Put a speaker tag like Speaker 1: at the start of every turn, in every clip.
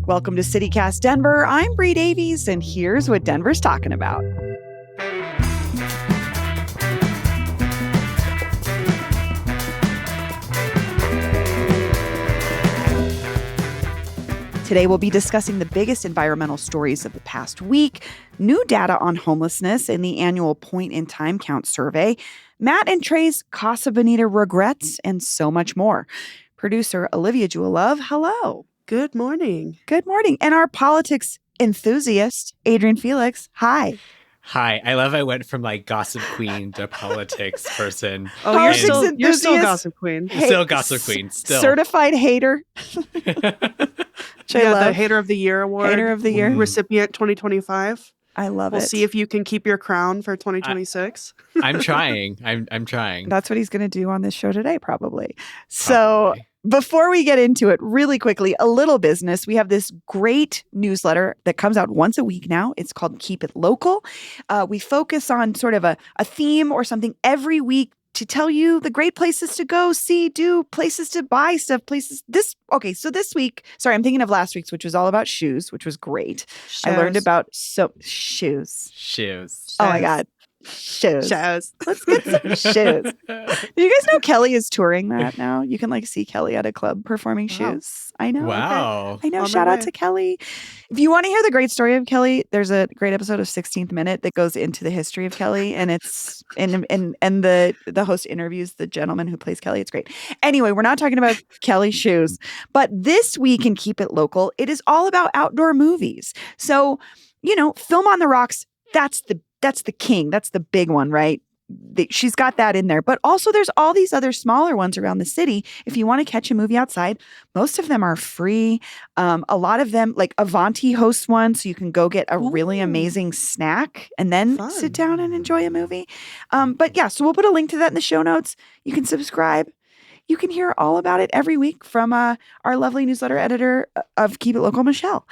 Speaker 1: Welcome to CityCast Denver. I'm Bree Davies, and here's what Denver's talking about. Today, we'll be discussing the biggest environmental stories of the past week, new data on homelessness in the annual point-in-time count survey, Matt and Trey's Casa Bonita regrets, and so much more. Producer Olivia Jewelove, hello.
Speaker 2: Good morning.
Speaker 1: Good morning. And our politics enthusiast, Adrian Felix, hi.
Speaker 3: Hi. I love I went from like gossip queen to politics person.
Speaker 2: Oh, you're still gossip queen.
Speaker 3: Still gossip queen. Still.
Speaker 1: Certified hater.
Speaker 2: The Hater of the Year award.
Speaker 1: Hater of the Year.
Speaker 2: Recipient 2025.
Speaker 1: I love it.
Speaker 2: We'll see if you can keep your crown for 2026.
Speaker 3: I'm trying. I'm trying.
Speaker 1: That's what he's going to do on this show today, probably. So before we get into it, really quickly, a little business. We have this great newsletter that comes out once a week now. It's called Keep It Local. We focus on sort of a theme or something every week to tell you the great places to go, see, do, places to buy stuff, so this week, I'm thinking of last week's, which was all about shoes, which was great.
Speaker 2: Shoes.
Speaker 1: I learned about shoes. Oh my God. Shoes. Let's get some shoes. Do you guys know Kelly is touring that now? You can see Kelly at a club performing shoes. I know.
Speaker 3: Wow.
Speaker 1: Okay. I know. Shout out to Kelly. If you want to hear the great story of Kelly, there's a great episode of 16th Minute that goes into the history of Kelly, and it's and the host interviews the gentleman who plays Kelly. It's great. Anyway, we're not talking about Kelly's shoes, but this week in Keep It Local, it is all about outdoor movies. So, Film on the Rocks, that's the king. That's the big one, right? She's got that in there. But also there's all these other smaller ones around the city. If you want to catch a movie outside, most of them are free. A lot of them, like Avanti hosts one, so you can go get a really amazing snack and then sit down and enjoy a movie. But yeah, so we'll put a link to that in the show notes. You can subscribe. You can hear all about it every week from our lovely newsletter editor of Keep It Local, Michelle.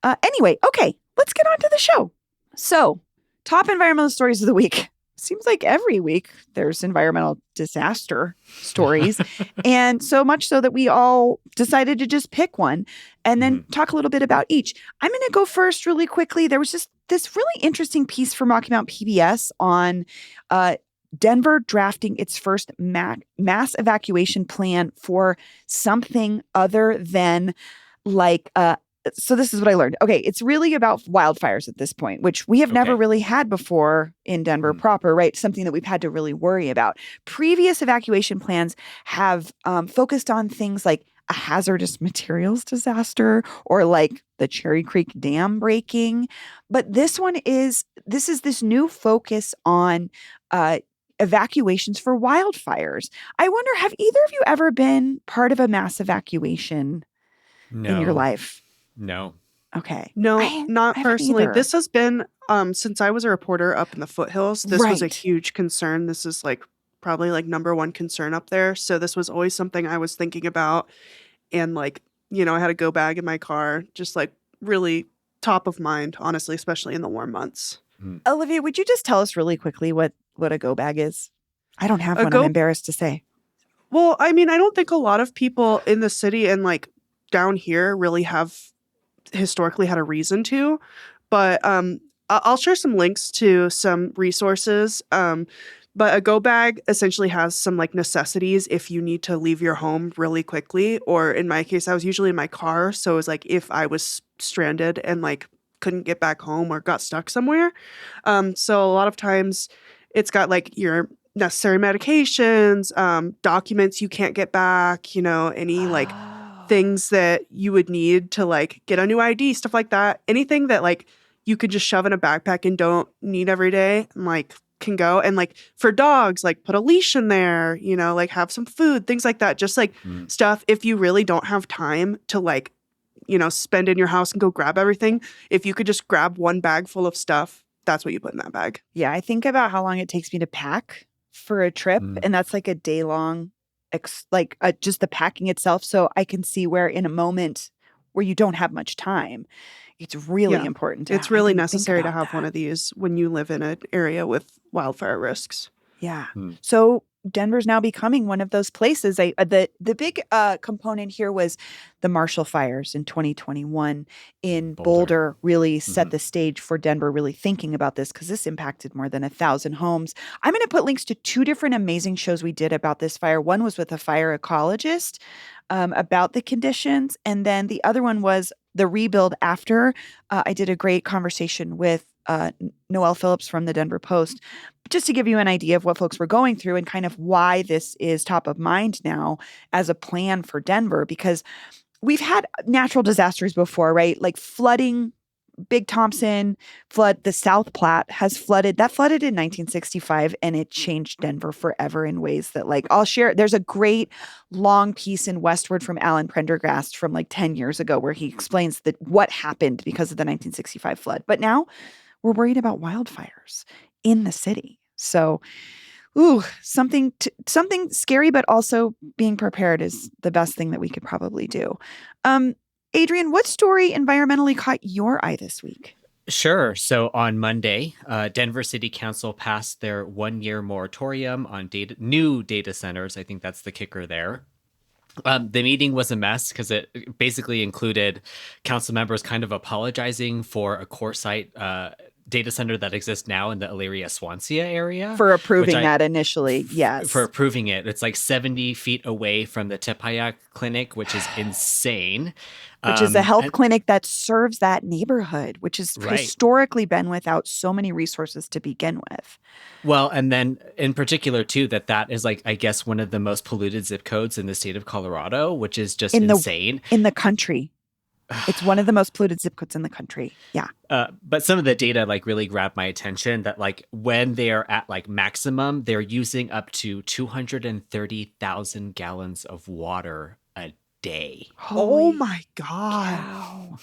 Speaker 1: Anyway, okay, let's get on to the show. So, top environmental stories of the week. Seems like every week there's environmental disaster stories. And so much so that we all decided to just pick one and then talk a little bit about each. I'm going to go first really quickly. There was just this really interesting piece from Rocky Mount PBS on Denver drafting its first mass evacuation plan for something other than so this is what I learned. Okay, it's really about wildfires at this point, which we have never really had before in Denver proper, right? Something that we've had to really worry about. Previous evacuation plans have focused on things like a hazardous materials disaster or like the Cherry Creek Dam breaking. But this is this new focus on evacuations for wildfires. I wonder, have either of you ever been part of a mass evacuation in your life?
Speaker 3: No.
Speaker 1: Okay.
Speaker 2: No, not personally. This has been, since I was a reporter up in the foothills, this was a huge concern. This is probably number one concern up there. So this was always something I was thinking about. And I had a go bag in my car, just really top of mind, honestly, especially in the warm months.
Speaker 1: Olivia, would you just tell us really quickly what a go bag is? I don't have one. I'm embarrassed to say.
Speaker 2: Well, I mean, I don't think a lot of people in the city and down here really have historically had a reason to, but I'll share some links to some resources. But a go bag essentially has some necessities if you need to leave your home really quickly, or in my case, I was usually in my car. So it was if I was stranded and couldn't get back home or got stuck somewhere. So a lot of times it's got your necessary medications, documents you can't get back, any things that you would need to get a new ID, stuff like that. Anything that you could just shove in a backpack and don't need every day, can go. And for dogs, put a leash in there, have some food, things like that. Just stuff if you really don't have time to spend in your house and go grab everything. If you could just grab one bag full of stuff, that's what you put in that bag.
Speaker 1: Yeah, I think about how long it takes me to pack for a trip, and that's a day long. Just the packing itself. So I can see where in a moment where you don't have much time, it's really important.
Speaker 2: It's really necessary to have one of these when you live in an area with wildfire risks.
Speaker 1: Yeah. So Denver's now becoming one of those places. The big component here was the Marshall fires in 2021 in Boulder really set the stage for Denver really thinking about this, because this impacted more than 1,000 homes. I'm going to put links to 2 different amazing shows we did about this fire. One was with a fire ecologist about the conditions, and then the other one was the rebuild after. I did a great conversation with Noelle Phillips from the Denver Post, just to give you an idea of what folks were going through and kind of why this is top of mind now as a plan for Denver, because we've had natural disasters before, right? Like flooding, Big Thompson flood, the South Platte has flooded. That flooded in 1965, and it changed Denver forever in ways that, like, I'll share. There's a great long piece in Westward from Alan Prendergast from like 10 years ago where he explains that what happened because of the 1965 flood. But now we're worried about wildfires in the city. So, something scary, but also being prepared is the best thing that we could probably do. Adrian, what story environmentally caught your eye this week?
Speaker 3: Sure. So on Monday, Denver City Council passed their 1-year moratorium on new data centers. I think that's the kicker there. The meeting was a mess because it basically included council members kind of apologizing for a core site data center that exists now in the Elyria-Swansea area.
Speaker 1: For approving that initially, yes.
Speaker 3: For approving it. It's like 70 feet away from the Tepeyac Clinic, which is insane.
Speaker 1: Which is a health clinic that serves that neighborhood, which has historically been without so many resources to begin with.
Speaker 3: Well, and then in particular, too, that is like, I guess, one of the most polluted zip codes in the state of Colorado, which is just insane.
Speaker 1: In the country. It's one of the most polluted zip codes in the country. Yeah.
Speaker 3: But some of the data like really grabbed my attention that like when they are at like maximum, they're using up to 230,000 gallons of water a day.
Speaker 2: Oh my God.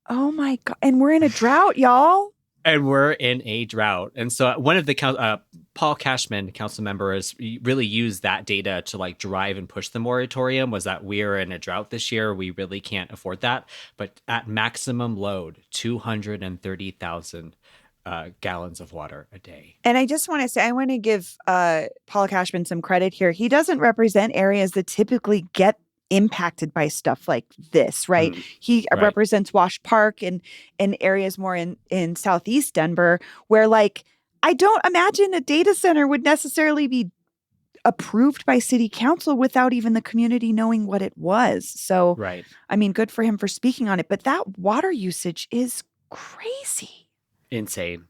Speaker 1: Oh my God. And we're in a drought, y'all.
Speaker 3: And we're in a drought. And so one of the Paul Cashman, council members, really used that data to like drive and push the moratorium, was that we're in a drought this year. We really can't afford that. But at maximum load, 230,000 gallons of water a day.
Speaker 1: And I just want to say, I want to give Paul Cashman some credit here. He doesn't represent areas that typically get impacted by stuff like this, right? He represents Wash Park and areas more in Southeast Denver where, like, I don't imagine a data center would necessarily be approved by city council without even the community knowing what it was. So, I mean, good for him for speaking on it. But that water usage is crazy.
Speaker 3: Insane.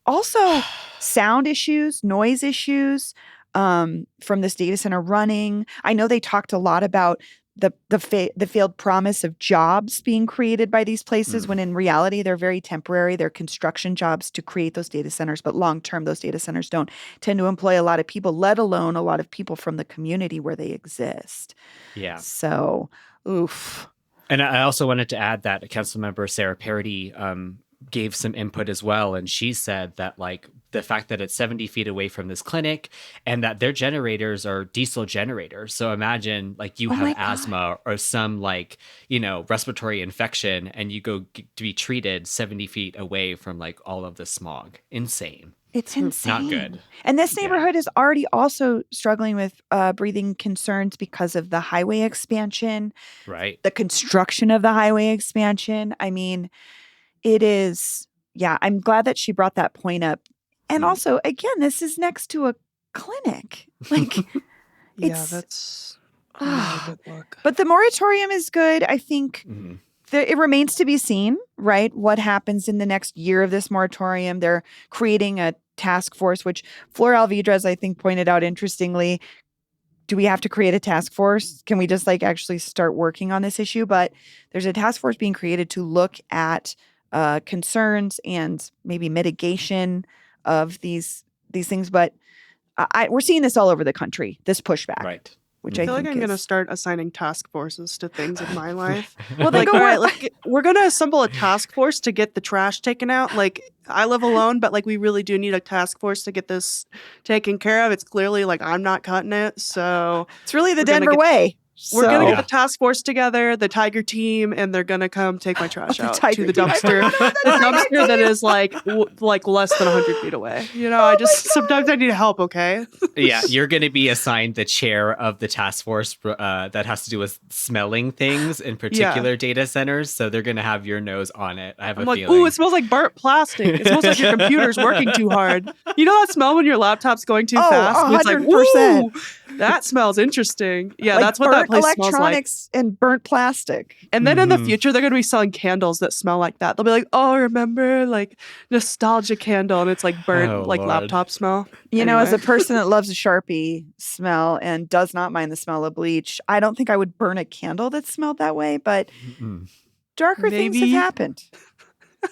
Speaker 1: Also, sound issues, noise issues. From this data center running. I know they talked a lot about the failed promise of jobs being created by these places when in reality they're very temporary. They're construction jobs to create those data centers, but long term those data centers don't tend to employ a lot of people, let alone a lot of people from the community where they exist.
Speaker 3: Yeah.
Speaker 1: So, oof.
Speaker 3: And I also wanted to add that Councilmember Sarah Parody gave some input as well. And she said that like the fact that it's 70 feet away from this clinic and that their generators are diesel generators. So imagine like you have asthma or some like, you know, respiratory infection and you go to be treated 70 feet away from like all of the smog. Insane.
Speaker 1: It's insane.
Speaker 3: Not good.
Speaker 1: And this neighborhood is already also struggling with breathing concerns because of the highway expansion.
Speaker 3: Right.
Speaker 1: The construction of the highway expansion. I mean, it is, yeah, I'm glad that she brought that point up. And also, again, this is next to a clinic. Like,
Speaker 2: yeah, that's not a good look.
Speaker 1: But the moratorium is good. I think it remains to be seen, right? What happens in the next year of this moratorium. They're creating a task force, which Flor Alvidrez, I think, pointed out interestingly. Do we have to create a task force? Can we just like actually start working on this issue? But there's a task force being created to look at concerns and maybe mitigation of these things. But we're seeing this all over the country, this pushback.
Speaker 3: Right.
Speaker 1: Which
Speaker 2: I feel like I'm going to start assigning task forces to things in my life.
Speaker 1: Well,
Speaker 2: like, all right, we're going to assemble a task force to get the trash taken out. Like, I live alone, but like we really do need a task force to get this taken care of. It's clearly like I'm not cutting it. So
Speaker 1: it's really the Denver way.
Speaker 2: We're going to
Speaker 1: So-
Speaker 2: get the task force together, the Tiger team, and they're going to come take my trash
Speaker 1: The
Speaker 2: out
Speaker 1: Tiger
Speaker 2: to the
Speaker 1: team. I
Speaker 2: dumpster.
Speaker 1: forgot
Speaker 2: The
Speaker 1: about the
Speaker 2: dumpster that is like less than 100 feet away. You know, sometimes I need help, okay?
Speaker 3: Yeah, you're going to be assigned the chair of the task force that has to do with smelling things in particular data centers. So they're going to have your nose on it. I have
Speaker 2: I'm
Speaker 3: a
Speaker 2: like,
Speaker 3: feeling.
Speaker 2: ooh, it smells like burnt plastic. It smells like your computer's working too hard. You know that smell when your laptop's going too fast? And it's like,
Speaker 1: 100%.
Speaker 2: ooh, that smells interesting. Yeah,
Speaker 1: Like
Speaker 2: that's what that
Speaker 1: burnt
Speaker 2: place smells like.
Speaker 1: electronics and burnt plastic.
Speaker 2: And then in the future, they're going to be selling candles that smell like that. They'll be like, oh, remember, like, nostalgia candle. And it's like burnt,
Speaker 3: Oh,
Speaker 2: like,
Speaker 3: Lord.
Speaker 2: laptop smell.
Speaker 1: You know, as a
Speaker 2: Anyway.
Speaker 1: person that loves a Sharpie smell and does not mind the smell of bleach, I don't think I would burn a candle that smelled that way, but darker things have
Speaker 2: Maybe.
Speaker 1: happened.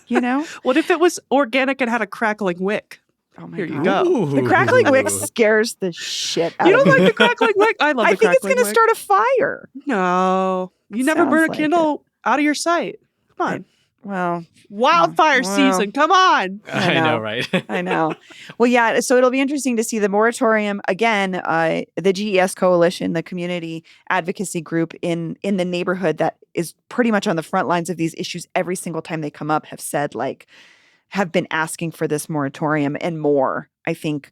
Speaker 1: You know?
Speaker 2: What if it was organic and had a crackling wick?
Speaker 1: Oh my
Speaker 2: Here you
Speaker 1: God.
Speaker 2: go.
Speaker 1: The crackling wick scares the shit out
Speaker 2: You
Speaker 1: of
Speaker 2: don't
Speaker 1: me.
Speaker 2: like the crackling wick? I love
Speaker 1: I
Speaker 2: the
Speaker 1: think it's
Speaker 2: crackling
Speaker 1: going to
Speaker 2: wick.
Speaker 1: start a fire.
Speaker 2: No. You never burn
Speaker 1: Sounds
Speaker 2: a
Speaker 1: like
Speaker 2: candle out of your sight. Come on.
Speaker 1: Well,
Speaker 2: Wildfire
Speaker 1: well.
Speaker 2: season. Come on.
Speaker 3: I know,
Speaker 1: know.
Speaker 3: right?
Speaker 1: I know. Well, yeah. So it'll be interesting to see the moratorium again. The GES Coalition, the community advocacy group in the neighborhood that is pretty much on the front lines of these issues every single time they come up, have been asking for this moratorium and more. I think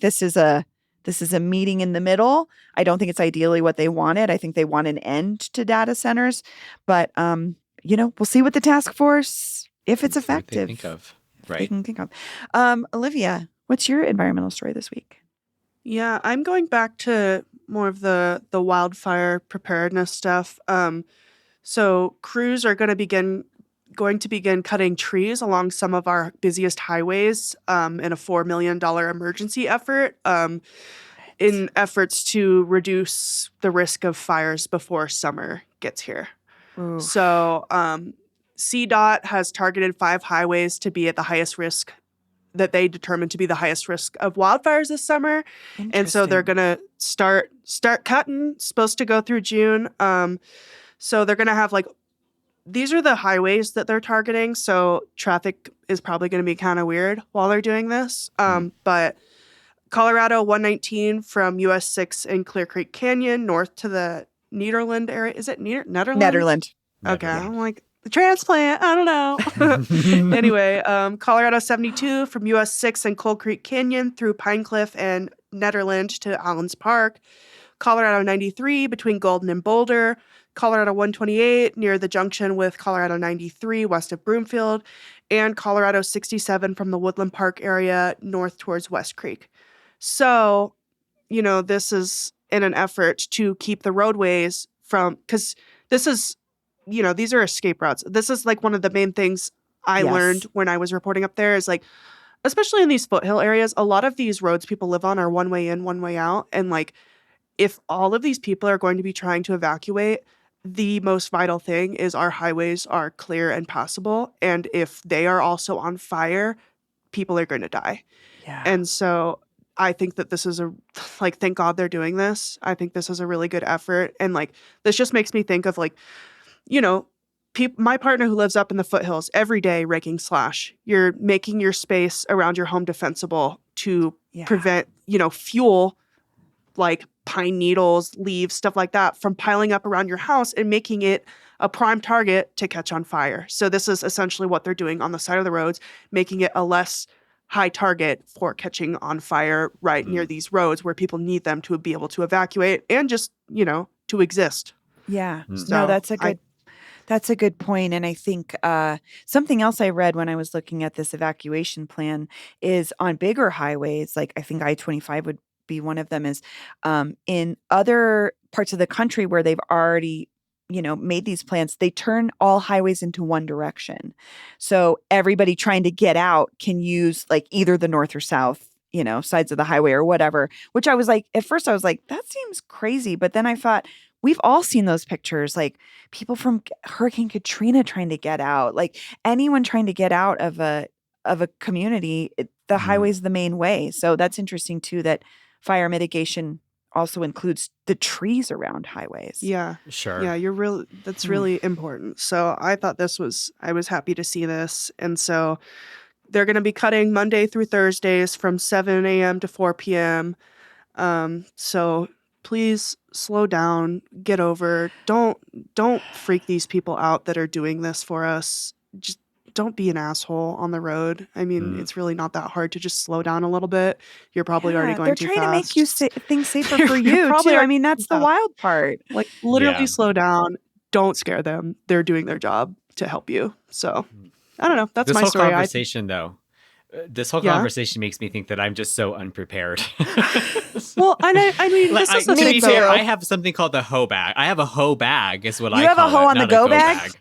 Speaker 1: this is a meeting in the middle. I don't think it's ideally what they wanted. I think they want an end to data centers, but we'll see what the task force, if it's
Speaker 3: See what they
Speaker 1: effective.
Speaker 3: think of.
Speaker 1: They
Speaker 3: Right.
Speaker 1: can think of. Olivia, what's your environmental story this week?
Speaker 2: Yeah, I'm going back to more of the wildfire preparedness stuff. So crews are going to begin cutting trees along some of our busiest highways in a $4 million emergency effort in efforts to reduce the risk of fires before summer gets here.
Speaker 1: Ooh.
Speaker 2: So CDOT has targeted 5 highways to be at the highest risk that they determined to be the highest risk of wildfires this summer. And so they're going to start cutting, supposed to go through June. So they're going to have these are the highways that they're targeting. So traffic is probably going to be kind of weird while they're doing this. But Colorado 119 from US 6 in Clear Creek Canyon north to the Nederland area. Is it Nederland?
Speaker 1: Netherlands.
Speaker 2: Okay. I'm like, the transplant. I don't know. Anyway, Colorado 72 from US 6 and Coal Creek Canyon through Pine Cliff and Nederland to Allens Park. Colorado 93 between Golden and Boulder. Colorado 128 near the junction with Colorado 93 west of Broomfield. And Colorado 67 from the Woodland Park area north towards West Creek. So, this is in an effort to keep the roadways because this is, these are escape routes. This is one of the main things I learned when I was reporting up there is especially in these foothill areas, a lot of these roads people live on are one way in, one way out. And if all of these people are going to be trying to evacuate, the most vital thing is our highways are clear and passable. And if they are also on fire, people are going to die.
Speaker 1: Yeah.
Speaker 2: And so I think that this is thank God they're doing this. I think this is a really good effort. And this just makes me think of my partner who lives up in the foothills every day raking slash. You're making your space around your home defensible to prevent, fuel pine needles, leaves, stuff like that from piling up around your house and making it a prime target to catch on fire. So this is essentially what they're doing on the side of the roads, making it a less high target for catching on fire right near these roads where people need them to be able to evacuate and just, to exist.
Speaker 1: Yeah.
Speaker 2: So
Speaker 1: No, that's a good point. And I think something else I read when I was looking at this evacuation plan is on bigger highways, I think I-25 would be one of them, is in other parts of the country where they've already made these plans, they turn all highways into one direction. So everybody trying to get out can use either the north or south, sides of the highway or whatever, which I was at first I was like, that seems crazy. But then I thought, we've all seen those pictures, people from Hurricane Katrina trying to get out, anyone trying to get out of a community, the highway's the main way. So that's interesting too, that fire mitigation also includes the trees around highways.
Speaker 2: Yeah.
Speaker 3: Sure.
Speaker 2: Yeah, that's really important. So I thought I was happy to see this. And so they're going to be cutting Monday through Thursdays from 7 a.m. to 4 p.m. So please slow down, get over. Don't freak these people out that are doing this for us. Just don't be an asshole on the road. I mean, it's really not that hard to just slow down a little bit. You're probably already going too fast.
Speaker 1: They're trying to make you things safer for
Speaker 2: You're
Speaker 1: you,
Speaker 2: probably
Speaker 1: too. I
Speaker 2: already
Speaker 1: mean, that's
Speaker 2: too
Speaker 1: the
Speaker 2: fast.
Speaker 1: wild part.
Speaker 2: Like, literally
Speaker 3: Yeah.
Speaker 2: slow down. Don't scare them. They're doing their job to help you. So, I don't know. That's
Speaker 3: This
Speaker 2: my
Speaker 3: whole
Speaker 2: story.
Speaker 3: conversation, though. This whole
Speaker 2: Yeah?
Speaker 3: conversation makes me think that I'm just so unprepared.
Speaker 2: Well, I mean,
Speaker 3: Like,
Speaker 2: this is the
Speaker 3: to be
Speaker 2: thing,
Speaker 3: fair,
Speaker 2: though.
Speaker 3: I have something called the hoe bag. I have a hoe bag, is what I
Speaker 1: You have a
Speaker 3: call
Speaker 1: hoe
Speaker 3: it,
Speaker 1: on the
Speaker 3: not a
Speaker 1: go bag?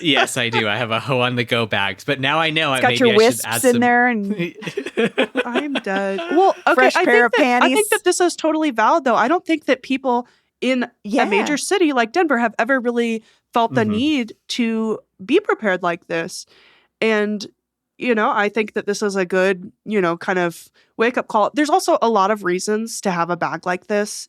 Speaker 3: Yes, I do. I have a hoe on the go bags. But now I know
Speaker 1: It's got
Speaker 3: maybe
Speaker 1: your
Speaker 3: I should
Speaker 1: wisps
Speaker 3: add
Speaker 1: in
Speaker 3: some...
Speaker 1: there and
Speaker 2: I'm dead. Well, okay.
Speaker 1: Fresh pair of
Speaker 2: I
Speaker 1: panties.
Speaker 2: think that this is totally valid, though. I don't think that people in a major city like Denver have ever really felt the need to be prepared like this. And, I think that this is a good, kind of wake up call. There's also a lot of reasons to have a bag like this.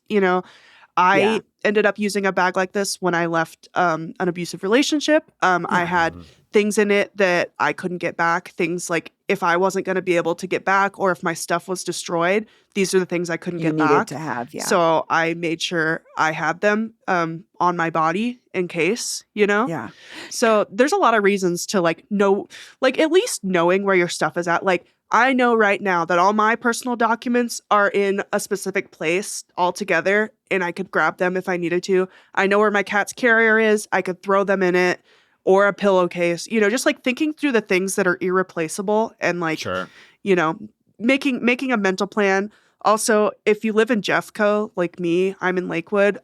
Speaker 2: I ended up using a bag like this when I left an abusive relationship. I had things in it that I couldn't get back. Things like if I wasn't going to be able to get back or if my stuff was destroyed, these are the things I couldn't
Speaker 1: you
Speaker 2: get
Speaker 1: needed
Speaker 2: back.
Speaker 1: to have,
Speaker 2: So I made sure I had them on my body in case,
Speaker 1: Yeah.
Speaker 2: So there's a lot of reasons to know, at least knowing where your stuff is at. Like, I know right now that all my personal documents are in a specific place all together, and I could grab them if I needed to. I know where my cat's carrier is. I could throw them in it, or a pillowcase. Just thinking through the things that are irreplaceable and
Speaker 3: Sure.
Speaker 2: making a mental plan. Also, if you live in Jeffco, like me, I'm in Lakewood.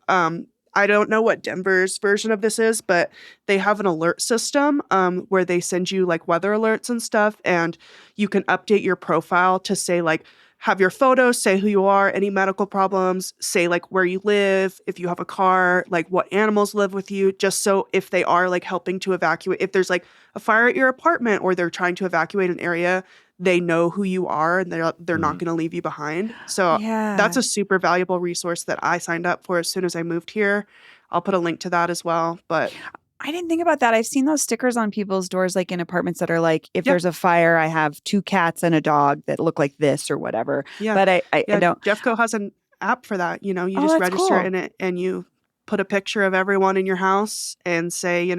Speaker 2: I don't know what Denver's version of this is, but they have an alert system where they send you weather alerts and stuff, and you can update your profile to say have your photos, say who you are, any medical problems, say where you live, if you have a car, what animals live with you, just so if they are helping to evacuate, if there's a fire at your apartment or they're trying to evacuate an area, they know who you are and they're not going to leave you behind. So that's a super valuable resource that I signed up for as soon as I moved here. I'll put a link to that as well. But
Speaker 1: I didn't think about that. I've seen those stickers on people's doors, in apartments that are if there's a fire, I have 2 cats and a dog that look like this or whatever.
Speaker 2: Yeah.
Speaker 1: But I don't.
Speaker 2: Jeffco has an app for that. You just
Speaker 1: that's
Speaker 2: register
Speaker 1: cool.
Speaker 2: in it and you put a picture of everyone in your house and say,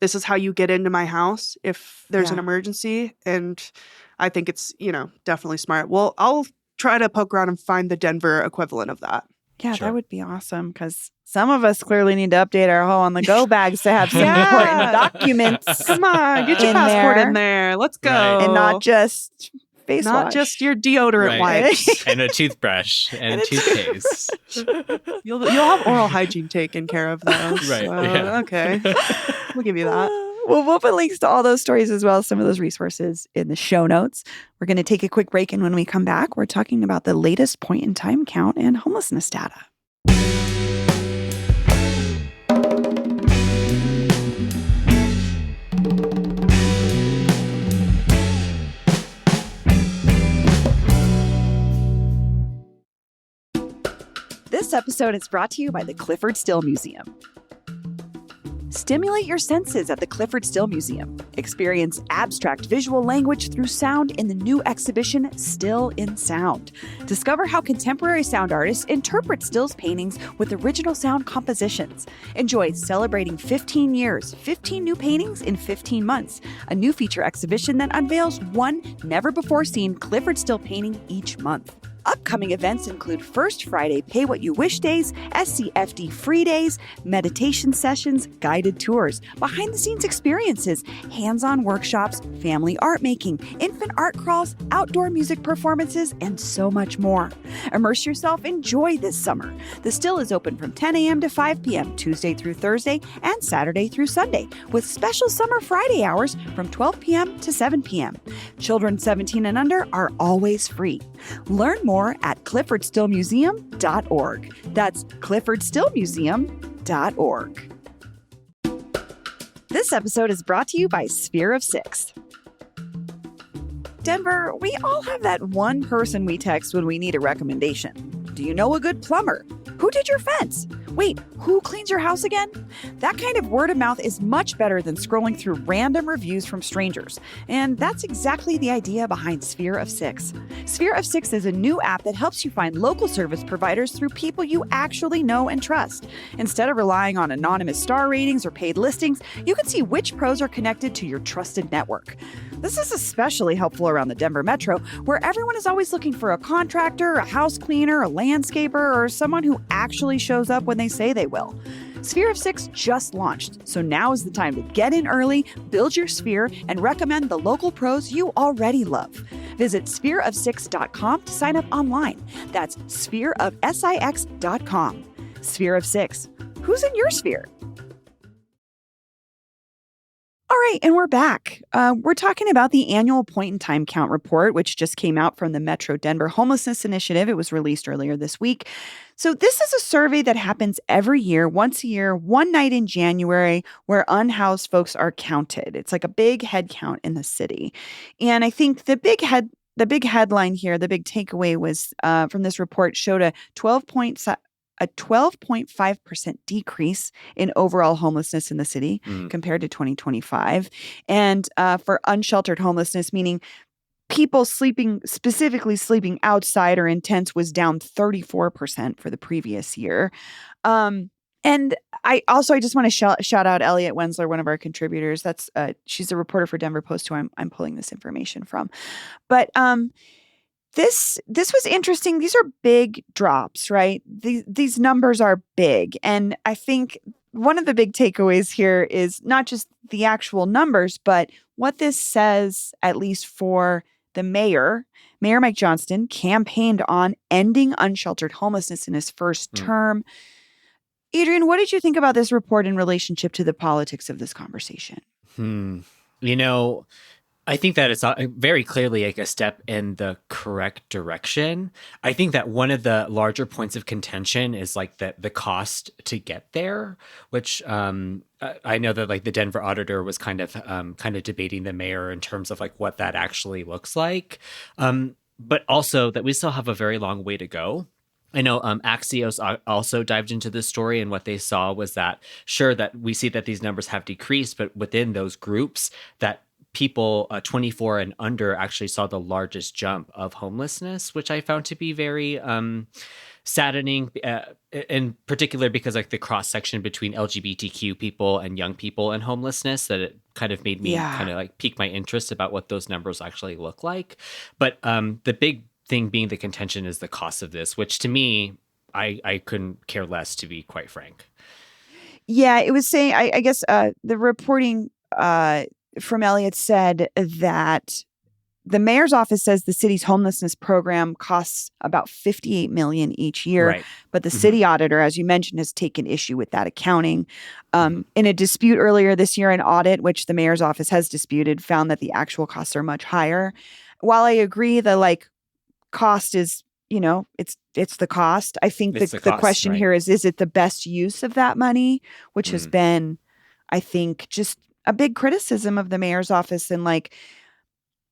Speaker 2: this is how you get into my house if there's an emergency. And I think it's, definitely smart. Well, I'll try to poke around and find the Denver equivalent of that.
Speaker 1: Yeah,
Speaker 3: Sure.
Speaker 1: that would be awesome because some of us clearly need to update our hoe on the go bags to have some important documents.
Speaker 2: Come on, get your
Speaker 1: In
Speaker 2: passport
Speaker 1: there.
Speaker 2: in there. Let's go.
Speaker 3: Right.
Speaker 1: And not just face
Speaker 2: Not
Speaker 1: wash.
Speaker 2: just your deodorant
Speaker 3: Right.
Speaker 2: wipes.
Speaker 3: And a toothbrush and a toothpaste.
Speaker 2: You'll have oral hygiene taken care of those.
Speaker 3: Right,
Speaker 2: So,
Speaker 3: yeah.
Speaker 2: Okay. We'll give you that.
Speaker 1: Well, we'll put links to all those stories as well as some of those resources in the show notes. We're going to take a quick break, and when we come back, we're talking about the latest point-in-time count and homelessness data. This episode is brought to you by the Clifford Still Museum. Stimulate your senses at the Clifford Still Museum. Experience abstract visual language through sound in the new exhibition, Still in Sound. Discover how contemporary sound artists interpret Still's paintings with original sound compositions. Enjoy Celebrating 15 Years, 15 New Paintings in 15 Months, a new feature exhibition that unveils one never-before-seen Clifford Still painting each month. Upcoming events include First Friday Pay What You Wish Days, SCFD Free Days, meditation sessions, guided tours, behind-the-scenes experiences, hands-on workshops, family art making, infant art crawls, outdoor music performances, and so much more. Immerse yourself in joy this summer. The Still is open from 10 a.m. to 5 p.m. Tuesday through Thursday and Saturday through Sunday, with special summer Friday hours from 12 p.m. to 7 p.m. Children 17 and under are always free. Learn more at cliffordstillmuseum.org. That's cliffordstillmuseum.org. This episode is brought to you by Sphere of Six. Denver, we all have that one person we text when we need a recommendation. Do you know a good plumber? Who did your fence? Wait, who cleans your house again? That kind of word of mouth is much better than scrolling through random reviews from strangers. And that's exactly the idea behind Sphere of Six. Sphere of Six is a new app that helps you find local service providers through people you actually know and trust. Instead of relying on anonymous star ratings or paid listings, you can see which pros are connected to your trusted network. This is especially helpful around the Denver metro, where everyone is always looking for a contractor, a house cleaner, a landscaper, or someone who actually shows up when they say they will. Sphere of Six just launched, so now is the time to get in early, build your sphere, and recommend the local pros you already love. Visit sphereof6.com to sign up online. That's sphereofsix.com. Sphere of Six. Who's in your sphere? All right, and we're back. We're talking about the annual point-in-time count report, which just came out from the Metro Denver Homelessness Initiative. It was released earlier this week. So this is a survey that happens every year, once a year, one night in January, where unhoused folks are counted. It's like a big head count in the city. And I think the big headline here, the big takeaway was from this report showed a 12.5% decrease in overall homelessness in the city compared to 2025. And for unsheltered homelessness, meaning people specifically sleeping outside or in tents, was down 34% for the previous year. And I just want to shout out Elliot Wensler, one of our contributors. She's a reporter for Denver Post, who I'm pulling this information from. But This was interesting. These are big drops, right? These numbers are big. And I think one of the big takeaways here is not just the actual numbers, but what this says, at least for the mayor. Mayor Mike Johnston campaigned on ending unsheltered homelessness in his first term. Adrian, what did you think about this report in relationship to the politics of this conversation?
Speaker 3: I think that it's very clearly like a step in the correct direction. I think that one of the larger points of contention is like the cost to get there, which I know that like the Denver auditor was kind of debating the mayor in terms of like what that actually looks like, but also that we still have a very long way to go. I know Axios also dived into this story, and what they saw was that that we see that these numbers have decreased, but within those groups that people 24 and under actually saw the largest jump of homelessness, which I found to be very saddening, in particular because like the cross section between LGBTQ people and young people and homelessness, that it kind of made me kind of like pique my interest about what those numbers actually look like. But the big thing being the contention is the cost of this, which to me, I couldn't care less, to be quite frank.
Speaker 1: Yeah, it was saying, I guess the reporting from Elliot said that the mayor's office says the city's homelessness program costs about $58 million each year.
Speaker 3: Right.
Speaker 1: But the city auditor, as you mentioned, has taken issue with that accounting. In a dispute earlier this year, an audit, which the mayor's office has disputed, found that the actual costs are much higher. While I agree the cost is, it's the cost. I think the question here is it the best use of that money, which has been, I think, just a big criticism of the mayor's office. And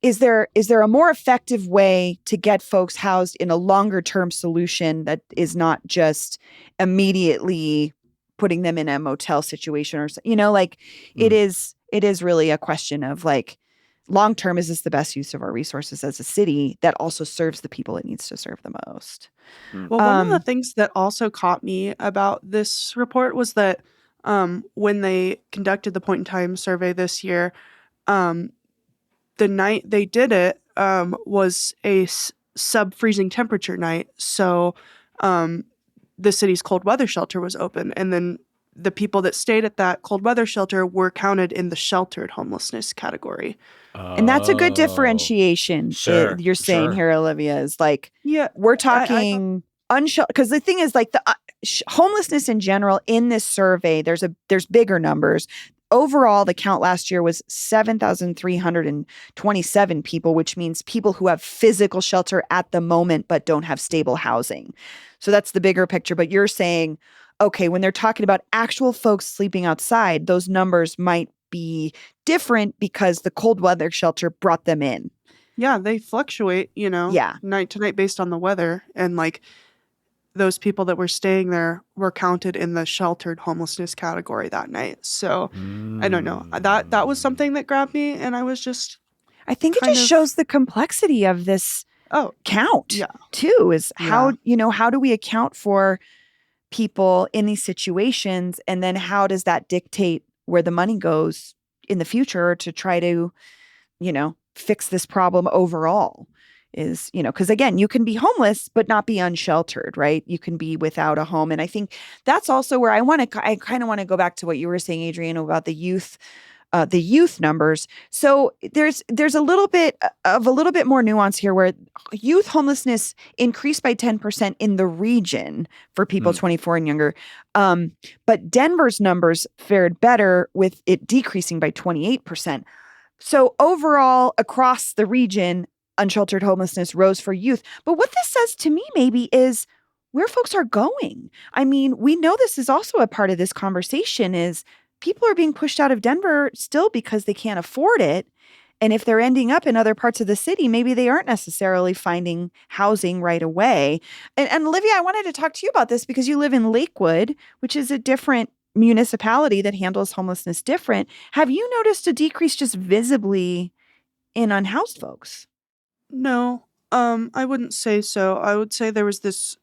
Speaker 1: is there a more effective way to get folks housed in a longer term solution that is not just immediately putting them in a motel situation or, it is really a question of long term, is this the best use of our resources as a city that also serves the people it needs to serve the most?
Speaker 2: Well, one of the things that also caught me about this report was that when they conducted the point in time survey this year, the night they did it was a sub-freezing temperature night. So the city's cold weather shelter was open. And then the people that stayed at that cold weather shelter were counted in the sheltered homelessness category.
Speaker 1: And that's a good differentiation.
Speaker 3: Sure,
Speaker 1: you're saying here, Olivia, is we're talking unsheltered, because the thing is homelessness in general in this survey, there's bigger numbers. Overall, the count last year was 7,327 people, which means people who have physical shelter at the moment but don't have stable housing. So that's the bigger picture. But you're saying, okay, when they're talking about actual folks sleeping outside, those numbers might be different because the cold weather shelter brought them in.
Speaker 2: Yeah, they fluctuate, night to night based on the weather. And those people that were staying there were counted in the sheltered homelessness category that night. So I don't know. That was something that grabbed me, and I was just
Speaker 1: I think it
Speaker 2: kind
Speaker 1: just
Speaker 2: of-
Speaker 1: shows the complexity of this count
Speaker 2: yeah.
Speaker 1: too, is how,
Speaker 2: Yeah.
Speaker 1: how do we account for people in these situations? And then how does that dictate where the money goes in the future to try to, fix this problem overall? Is, because again, you can be homeless, but not be unsheltered, right? You can be without a home. And I think that's also where I kind of want to go back to what you were saying, Adrienne, about the youth numbers. So there's a little bit more nuance here, where youth homelessness increased by 10% in the region for people 24 and younger. But Denver's numbers fared better, with it decreasing by 28%. So overall, across the region, unsheltered homelessness rose for youth. But what this says to me maybe is where folks are going. I mean, we know this is also a part of this conversation, is people are being pushed out of Denver still because they can't afford it. And if they're ending up in other parts of the city, maybe they aren't necessarily finding housing right away. And Olivia, I wanted to talk to you about this because you live in Lakewood, which is a different municipality that handles homelessness different. Have you noticed a decrease just visibly in unhoused folks?
Speaker 2: No, I wouldn't say so. I would say there was this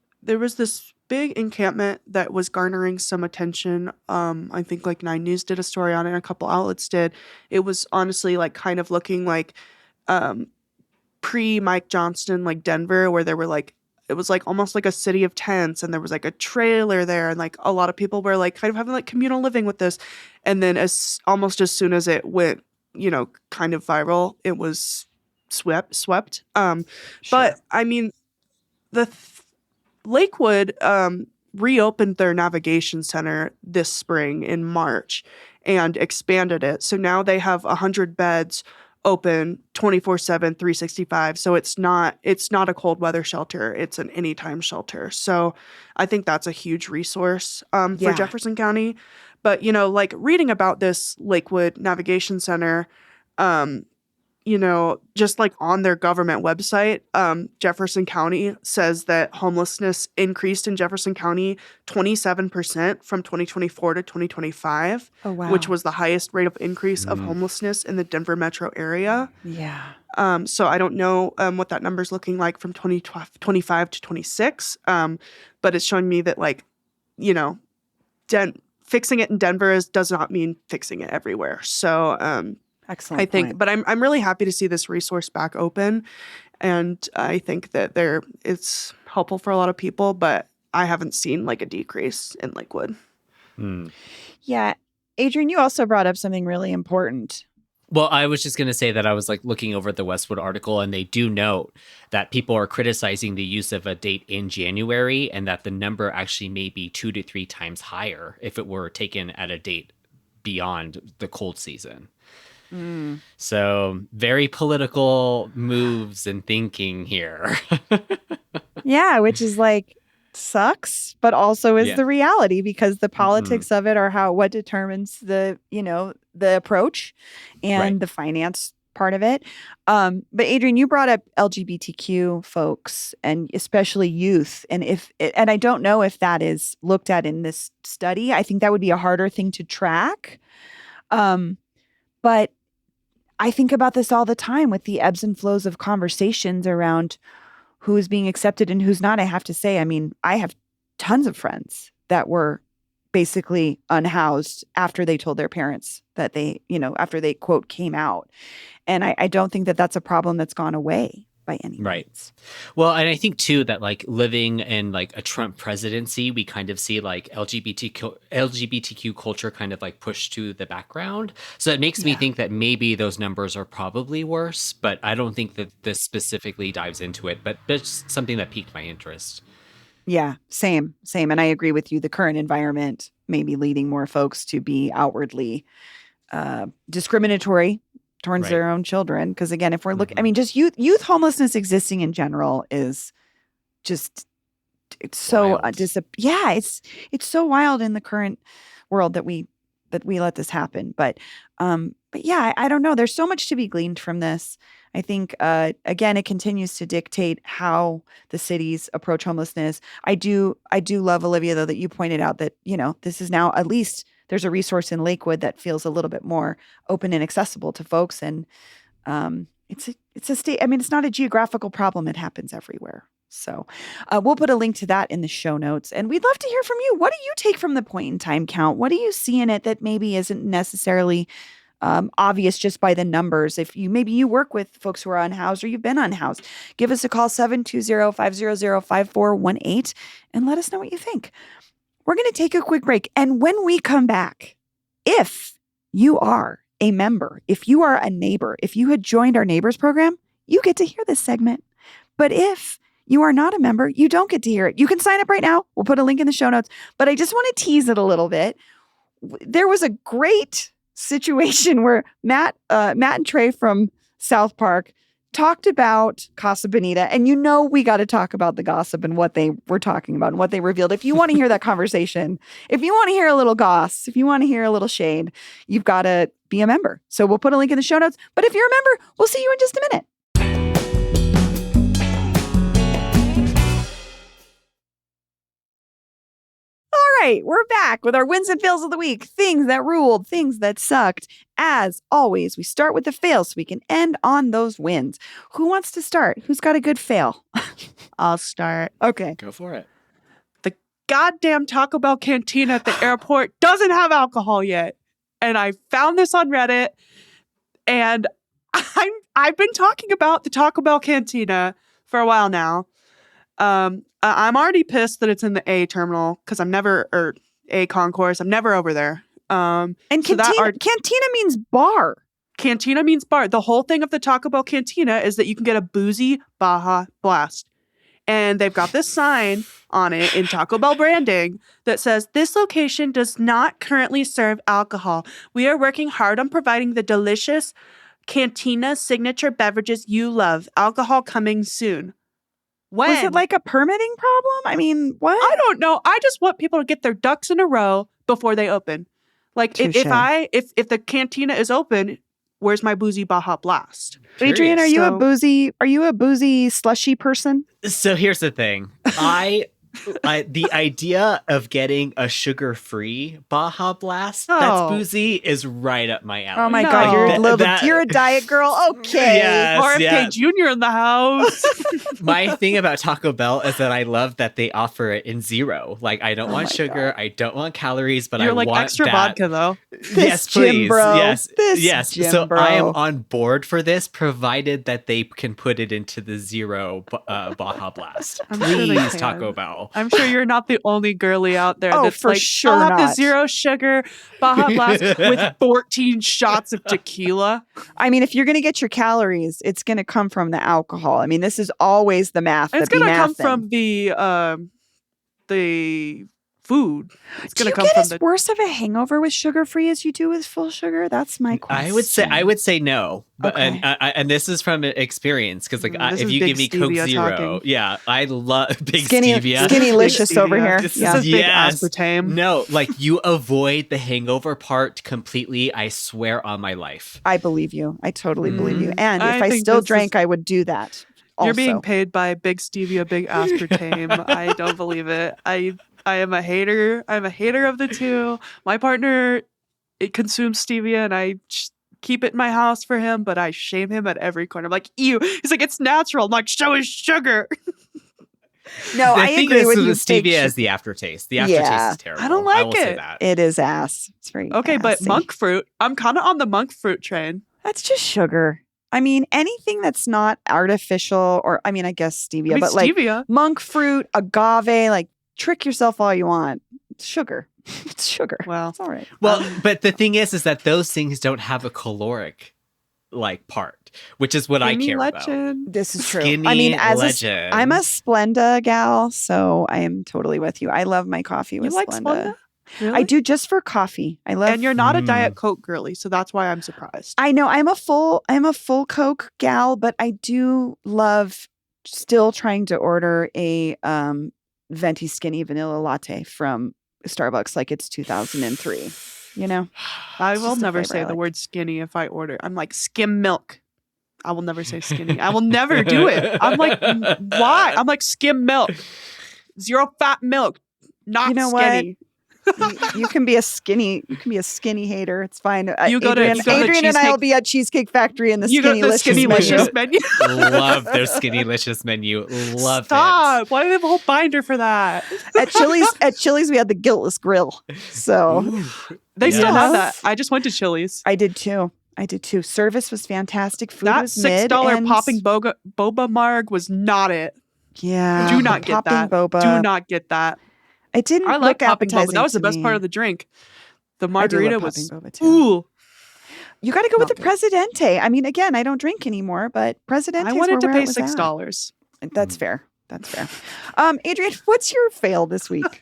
Speaker 2: big encampment that was garnering some attention. I think like 9 News did a story on it, and a couple outlets did. It was honestly like kind of looking like pre Mike Johnston, like Denver, where there were like, it was like almost like a city of tents, and there was like a trailer there, and like a lot of people were like kind of having like communal living with this. And then almost as soon as it went, kind of viral, it was swept.
Speaker 1: Sure.
Speaker 2: But I mean, Lakewood reopened their navigation center this spring in March and expanded it. So now they have 100 beds open 24/7, 365. So it's not a cold weather shelter. It's an anytime shelter. So I think that's a huge resource for Jefferson County. But, like reading about this Lakewood Navigation Center, just like on their government website, Jefferson County says that homelessness increased in Jefferson County 27% from 2024 to 2025, which was the highest rate of increase of homelessness in the Denver metro area.
Speaker 1: Yeah.
Speaker 2: So I don't know what that number's looking like from 2025 to 26, but it's showing me that, like, fixing it in Denver does not mean fixing it everywhere. So
Speaker 1: excellent.
Speaker 2: I think,
Speaker 1: point.
Speaker 2: but I'm really happy to see this resource back open, and I think that it's helpful for a lot of people. But I haven't seen like a decrease in Lakewood.
Speaker 1: Yeah, Adrienne, you also brought up something really important.
Speaker 3: Well, I was just going to say that I was like looking over the Westwood article, and they do note that people are criticizing the use of a date in January, and that the number actually may be 2 to 3 times higher if it were taken at a date beyond the cold season. So very political moves and thinking here.
Speaker 1: Yeah, which is like sucks, but also is the reality, because the politics of it are what determines the approach and the finance part of it. But Adrienne, you brought up LGBTQ folks, and especially youth. And I don't know if that is looked at in this study. I think that would be a harder thing to track. But I think about this all the time with the ebbs and flows of conversations around who is being accepted and who's not. I have to say, I mean, I have tons of friends that were basically unhoused after they told their parents that after they, quote, came out. And I don't think that that's a problem that's gone away by any means.
Speaker 3: Right. Well, and I think too that like living in like a Trump presidency, we kind of see like LGBTQ culture kind of like pushed to the background. So it makes me think that maybe those numbers are probably worse, but I don't think that this specifically dives into it, but it's something that piqued my interest.
Speaker 1: Yeah, same. And I agree with you. The current environment may be leading more folks to be outwardly discriminatory towards their own children. Because again, if we're looking, I mean, just youth homelessness existing in general is just, it's so it's so wild in the current world that we let this happen. But yeah, I don't know. There's so much to be gleaned from this. I think, again, it continues to dictate how the cities approach homelessness. I do love, Olivia, though, that you pointed out that, this is now, at least there's a resource in Lakewood that feels a little bit more open and accessible to folks. And it's a state. I mean, it's not a geographical problem. It happens everywhere. So we'll put a link to that in the show notes. And we'd love to hear from you. What do you take from the point in time count? What do you see in it that maybe isn't necessarily obvious just by the numbers? If maybe you work with folks who are unhoused or you've been unhoused, give us a call, 720-500-5418, and let us know what you think. We're going to take a quick break. And when we come back, if you are a member, if you are a neighbor, if you had joined our neighbors program, you get to hear this segment. But if you are not a member, you don't get to hear it. You can sign up right now. We'll put a link in the show notes. But I just want to tease it a little bit. There was a great situation where Matt and Trey from South Park talked about Casa Bonita, and we got to talk about the gossip and what they were talking about and what they revealed. If you want to hear that conversation, if you want to hear a little goss, if you want to hear a little shade, you've got to be a member. So we'll put a link in the show notes. But if you're a member, we'll see you in just a minute. All right, we're back with our wins and fails of the week. Things that ruled, things that sucked. As always, we start with the fails so we can end on those wins. Who wants to start? Who's got a good fail?
Speaker 2: I'll start.
Speaker 1: Okay.
Speaker 3: Go for it.
Speaker 2: The goddamn Taco Bell cantina at the airport doesn't have alcohol yet. And I found this on Reddit. And I've been talking about the Taco Bell cantina for a while now. I'm already pissed that it's in the A terminal because or A concourse. I'm never over there.
Speaker 1: And cantina means bar.
Speaker 2: Cantina means bar. The whole thing of the Taco Bell cantina is that you can get a boozy Baja Blast. And they've got this sign on it in Taco Bell branding that says, "This location does not currently serve alcohol. We are working hard on providing the delicious cantina signature beverages you love. Alcohol coming soon." When?
Speaker 1: Was it like a permitting problem? I mean, what?
Speaker 2: I don't know. I just want people to get their ducks in a row before they open. Like if the cantina is open, where's my boozy Baja Blast?
Speaker 1: Adrian, are you a boozy slushy person?
Speaker 3: So here's the thing. The idea of getting a sugar-free Baja Blast that's boozy is right up my alley.
Speaker 1: Oh my God, you're a diet girl. Okay.
Speaker 3: Yes,
Speaker 2: RFK Jr. in the house.
Speaker 3: My thing about Taco Bell is that I love that they offer it in zero. Like, I don't want sugar, I don't want calories, but
Speaker 2: you're
Speaker 3: I
Speaker 2: like
Speaker 3: want
Speaker 2: extra
Speaker 3: that.
Speaker 2: vodka though.
Speaker 3: Yes, please.
Speaker 1: Bro.
Speaker 3: Yes. So
Speaker 1: bro.
Speaker 3: I am on board for this, provided that they can put it into the zero Baja Blast. Please, Taco Bell.
Speaker 2: I'm sure you're not the only girly out there that's
Speaker 1: for
Speaker 2: like,
Speaker 1: sure
Speaker 2: I'll have the
Speaker 1: not.
Speaker 2: zero sugar Baja Blast with 14 shots of tequila.
Speaker 1: I mean, if you're going to get your calories, it's going to come from the alcohol. I mean, this is always the math.
Speaker 2: It's going to come from the food. It's going to come from
Speaker 1: as worse of a hangover with sugar-free as you do with full sugar? That's my question.
Speaker 3: I would say no. But
Speaker 1: Okay.
Speaker 3: and this is from experience because
Speaker 2: This
Speaker 3: if
Speaker 2: is
Speaker 3: you
Speaker 2: big
Speaker 3: give me Coke
Speaker 2: stevia
Speaker 3: Zero,
Speaker 2: talking.
Speaker 3: yeah, I love big
Speaker 1: Skinny
Speaker 3: stevia.
Speaker 1: Skinny-licious over here.
Speaker 2: This
Speaker 1: Yeah.
Speaker 2: is big aspartame.
Speaker 3: No, like you avoid the hangover part completely. I swear on my life.
Speaker 1: I believe you. I totally believe you.
Speaker 3: Mhm.
Speaker 1: And if
Speaker 2: I
Speaker 1: I
Speaker 2: think
Speaker 1: still
Speaker 2: this
Speaker 1: drank, I would do that. Also.
Speaker 2: You're being paid by big stevia, big aspartame. I don't believe it. I am a hater. I'm a hater of the two. My partner, it consumes stevia, and I keep it in my house for him, but I shame him at every corner. I'm like, ew. He's like, it's natural. I'm like, so is sugar.
Speaker 1: No, I agree with you.
Speaker 3: Stevia as the aftertaste. The aftertaste is terrible.
Speaker 2: I don't like
Speaker 3: will say
Speaker 2: it.
Speaker 3: that.
Speaker 1: It is ass. It's very
Speaker 2: Okay, but
Speaker 1: assy.
Speaker 2: monk fruit. I'm kind of on the monk fruit train.
Speaker 1: That's just sugar. I mean, anything that's not artificial, or I mean, I guess stevia, but like
Speaker 2: stevia.
Speaker 1: monk fruit, agave, like trick yourself all you want. It's sugar. It's sugar.
Speaker 2: Well,
Speaker 1: It's all right.
Speaker 3: Well, but the thing is that those things don't have a caloric like part, which is what I
Speaker 2: Skinny
Speaker 3: care
Speaker 2: legend.
Speaker 1: This is true.
Speaker 3: Skinny
Speaker 1: I mean,
Speaker 3: legend.
Speaker 1: I'm a Splenda gal, so I am totally with you. I love my coffee
Speaker 2: You
Speaker 1: with
Speaker 2: like
Speaker 1: Splenda.
Speaker 2: Splenda? Really?
Speaker 1: I do just for coffee. I love.
Speaker 2: And you're not a
Speaker 3: Mm.
Speaker 2: Diet Coke girly, so that's why I'm surprised.
Speaker 1: I know I'm a full Coke gal, but I do love still trying to order a venti skinny vanilla latte from Starbucks like it's 2003. You know,
Speaker 2: I
Speaker 1: It's
Speaker 2: will
Speaker 1: just a
Speaker 2: never
Speaker 1: flavor
Speaker 2: say
Speaker 1: I
Speaker 2: the
Speaker 1: like.
Speaker 2: word skinny if I order. I'm like skim milk. I will never say skinny. I will never do it. I'm like, why? I'm like, skim milk. Zero fat milk. Not
Speaker 1: You know
Speaker 2: skinny.
Speaker 1: You can be a skinny hater. It's fine.
Speaker 2: You go to
Speaker 1: Adrian and I will be at Cheesecake Factory in the
Speaker 2: Skinnylicious menu.
Speaker 3: Love their Skinnylicious menu. Love
Speaker 2: Stop.
Speaker 3: it.
Speaker 2: Why do they have a whole binder for that?
Speaker 1: At Chili's, we had the Guiltless Grill. So
Speaker 2: they still
Speaker 1: Yes.
Speaker 2: have that. I just went to Chili's.
Speaker 1: I did too. Service was fantastic. Food
Speaker 2: That
Speaker 1: was
Speaker 2: $6
Speaker 1: mid.
Speaker 2: popping boba marg was not it.
Speaker 1: Yeah.
Speaker 2: Do not get that.
Speaker 1: Boba.
Speaker 2: Do not get that.
Speaker 1: It didn't
Speaker 2: I like
Speaker 1: look
Speaker 2: popping boba.
Speaker 1: appetizing
Speaker 2: That was
Speaker 1: to
Speaker 2: the best
Speaker 1: me.
Speaker 2: part of the drink. The
Speaker 1: I do
Speaker 2: margarita
Speaker 1: love
Speaker 2: was
Speaker 1: popping boba too.
Speaker 2: ooh.
Speaker 1: You got to go with
Speaker 2: Not
Speaker 1: the
Speaker 2: good.
Speaker 1: Presidente. I mean, again, I don't drink anymore, but Presidente.
Speaker 2: I wanted to pay $6.
Speaker 1: That's fair. That's fair. Adrian, what's your fail this week?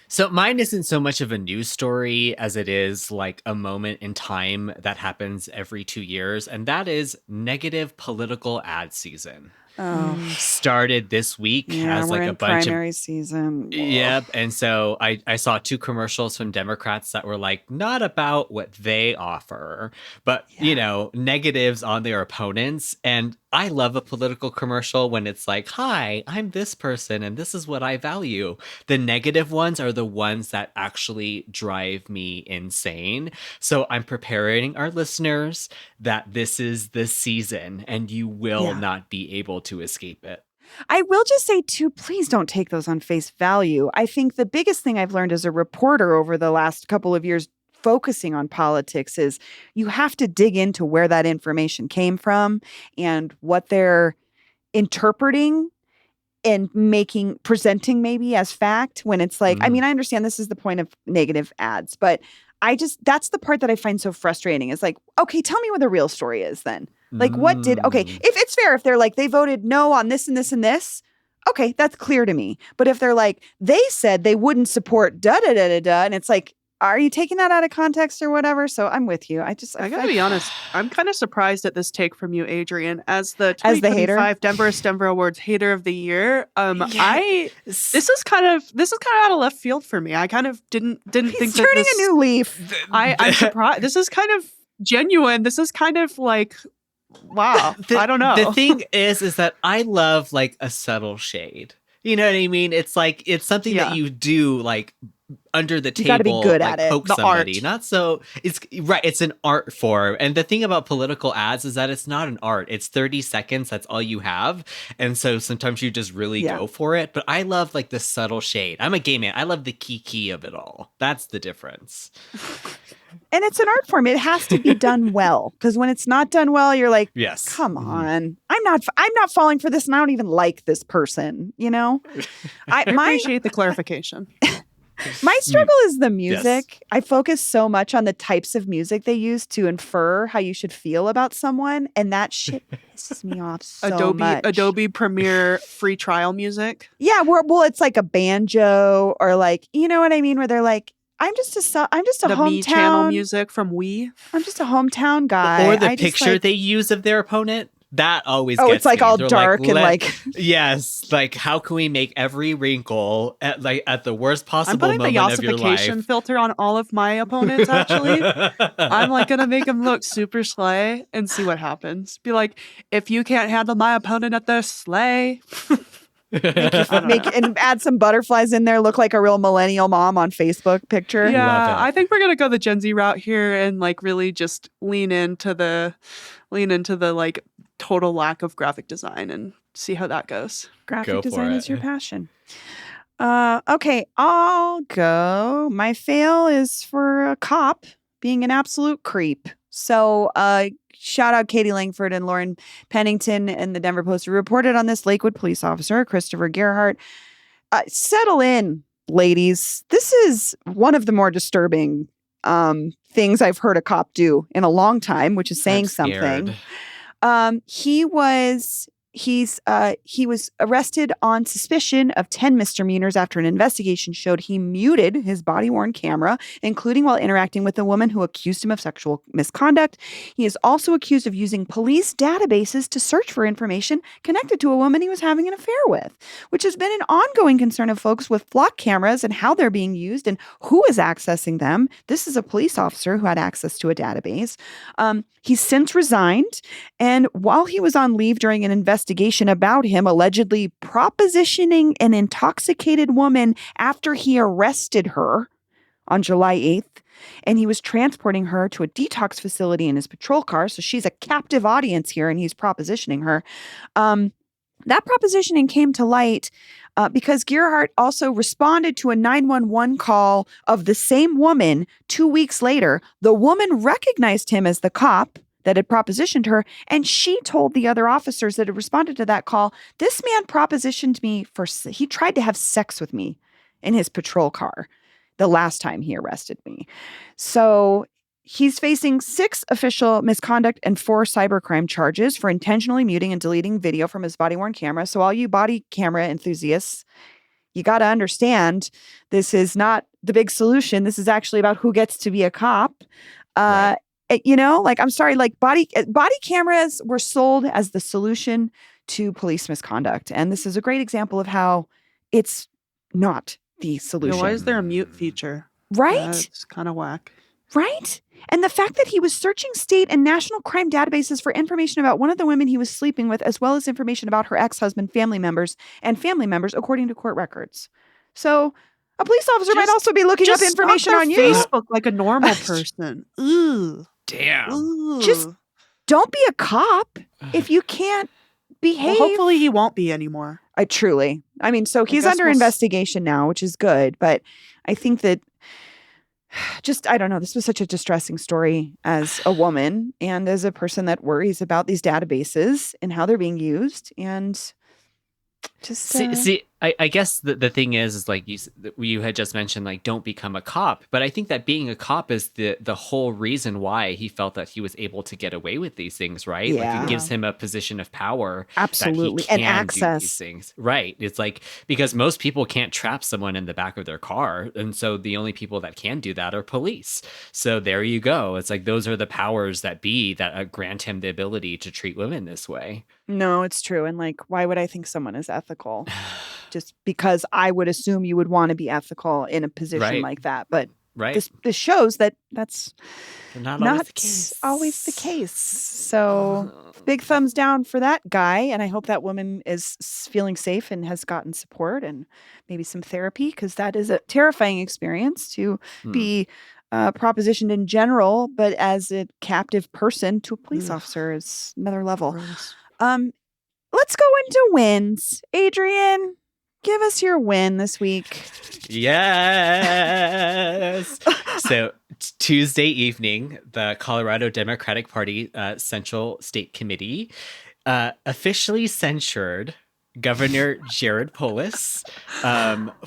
Speaker 3: So mine isn't so much of a news story as it is like a moment in time that happens every 2 years, and that is negative political ad season. Started this week
Speaker 1: Yeah,
Speaker 3: as
Speaker 1: we're
Speaker 3: like
Speaker 1: in
Speaker 3: a bunch
Speaker 1: primary
Speaker 3: of
Speaker 1: season.
Speaker 3: Yep. And so I saw 2 commercials from Democrats that were like not about what they offer, but you know, negatives on their opponents. And I love a political commercial when it's like, hi, I'm this person and this is what I value. The negative ones are the ones that actually drive me insane. So I'm preparing our listeners that this is the season and you will not be able to escape it.
Speaker 1: I will just say, too, please don't take those on face value. I think the biggest thing I've learned as a reporter over the last couple of years focusing on politics is you have to dig into where that information came from and what they're interpreting and presenting maybe as fact when it's like, I mean, I understand this is the point of negative ads, but that's the part that I find so frustrating is like, okay, tell me what the real story is then. Like if it's fair, if they're like, they voted no on this and this and this, okay, that's clear to me. But if they're like, they said they wouldn't support da-da-da-da-da, and it's like, are you taking that out of context or whatever? So I'm with you. I
Speaker 2: gotta be honest. I'm kind of surprised at this take from you, Adrian, as the
Speaker 1: As the hater?
Speaker 2: 2025 Denver Awards Hater of the Year. This is kind of out of left field for me. I kind of didn't think
Speaker 1: He's
Speaker 2: that
Speaker 1: turning
Speaker 2: this,
Speaker 1: a new leaf.
Speaker 2: I'm surprised. This is kind of genuine. This is kind of like, wow. I don't know.
Speaker 3: The thing is that I love like a subtle shade. You know what I mean? It's like it's something that you do like under the table.
Speaker 1: You gotta be good at it.
Speaker 3: Poke
Speaker 2: The
Speaker 3: somebody.
Speaker 2: art.
Speaker 3: Not so it's right. It's an art form. And the thing about political ads is that it's not an art. It's 30 seconds. That's all you have. And so sometimes you just really go for it. But I love like the subtle shade. I'm a gay man. I love the key of it all. That's the difference.
Speaker 1: And it's an art form. It has to be done well. Because when it's not done well, you're like,
Speaker 3: Yes.
Speaker 1: come on. I'm not falling for this and I don't even like this person, you know?
Speaker 2: I appreciate the clarification.
Speaker 1: My struggle is the music. Yes. I focus so much on the types of music they use to infer how you should feel about someone. And that shit pisses me off so much.
Speaker 2: Adobe Premiere free trial music.
Speaker 1: Yeah. Well, it's like a banjo or like, you know what I mean? Where they're like, I'm just a
Speaker 2: the
Speaker 1: hometown
Speaker 2: Me channel music from Wii.
Speaker 1: I'm just a hometown guy.
Speaker 3: Or the picture they use of their opponent. That always gets
Speaker 1: it's like
Speaker 3: me.
Speaker 1: all
Speaker 3: They're
Speaker 1: dark and like
Speaker 3: yes, like how can we make every wrinkle at the worst possible
Speaker 2: moment of your life? I'm putting the yassification filter on all of my opponents. Actually, I'm like gonna make them look super slay and see what happens. Be like, if you can't handle my opponent at their slay.
Speaker 1: And add some butterflies in there, look like a real millennial mom on Facebook picture.
Speaker 2: Yeah, I think we're gonna go the Gen Z route here and like really just lean into the like total lack of graphic design and see how that goes.
Speaker 1: Graphic design is your passion. Okay, I'll go. My fail is for a cop being an absolute creep. So shout out Katie Langford and Lauren Pennington in the Denver Post who reported on this Lakewood police officer, Christopher Gerhardt. Settle in, ladies. This is one of the more disturbing things I've heard a cop do in a long time, which is saying something. He was he was arrested on suspicion of 10 misdemeanors after an investigation showed he muted his body-worn camera, including while interacting with a woman who accused him of sexual misconduct. He is also accused of using police databases to search for information connected to a woman he was having an affair with, which has been an ongoing concern of folks with flock cameras and how they're being used and who is accessing them. This is a police officer who had access to a database. He's since resigned, and while he was on leave during an investigation about him allegedly propositioning an intoxicated woman after he arrested her on July 8th, and he was transporting her to a detox facility in his patrol car. So she's a captive audience here, and he's propositioning her. That propositioning came to light because Gerhardt also responded to a 911 call of the same woman 2 weeks later. The woman recognized him as the cop that had propositioned her, and she told the other officers that had responded to that call, this man propositioned me he tried to have sex with me in his patrol car the last time he arrested me. So he's facing 6 official misconduct and 4 cybercrime charges for intentionally muting and deleting video from his body-worn camera. So all you body camera enthusiasts, you got to understand, this is not the big solution. This is actually about who gets to be a cop. Right. I'm sorry, body cameras were sold as the solution to police misconduct. And this is a great example of how it's not the solution.
Speaker 2: Why is there a mute feature?
Speaker 1: Right?
Speaker 2: It's kind of whack.
Speaker 1: Right? And the fact that he was searching state and national crime databases for information about one of the women he was sleeping with, as well as information about her ex-husband, family members, according to court records. So a police officer might also be looking up information on you.
Speaker 2: Facebook like a normal person. Ooh.
Speaker 3: Damn.
Speaker 2: Ooh.
Speaker 1: Just don't be a cop if you can't behave.
Speaker 2: Well, hopefully he won't be anymore.
Speaker 1: So he's under investigation now, which is good. But I think that I don't know, this was such a distressing story as a woman and as a person that worries about these databases and how they're being used. And just
Speaker 3: see, I guess the thing is like you had just mentioned, like, don't become a cop. But I think that being a cop is the whole reason why he felt that he was able to get away with these things, right?
Speaker 1: Yeah.
Speaker 3: Like, it gives him a position of power.
Speaker 1: Absolutely.
Speaker 3: That he can
Speaker 1: and access.
Speaker 3: do these things. Right. It's like, because most people can't trap someone in the back of their car. And so the only people that can do that are police. So there you go. It's like, those are the powers that grant him the ability to treat women this way.
Speaker 1: No, it's true. And why would I think someone is ethical? Just because I would assume you would want to be ethical in a position like that. But this shows that that's not always the case. So big thumbs down for that guy. And I hope that woman is feeling safe and has gotten support and maybe some therapy, because that is a terrifying experience to be propositioned in general, but as a captive person to a police officer is another level. Let's go into wins. Adrian, give us your win this week.
Speaker 3: Yes. So Tuesday evening, the Colorado Democratic Party Central State Committee officially censured Governor Jared Polis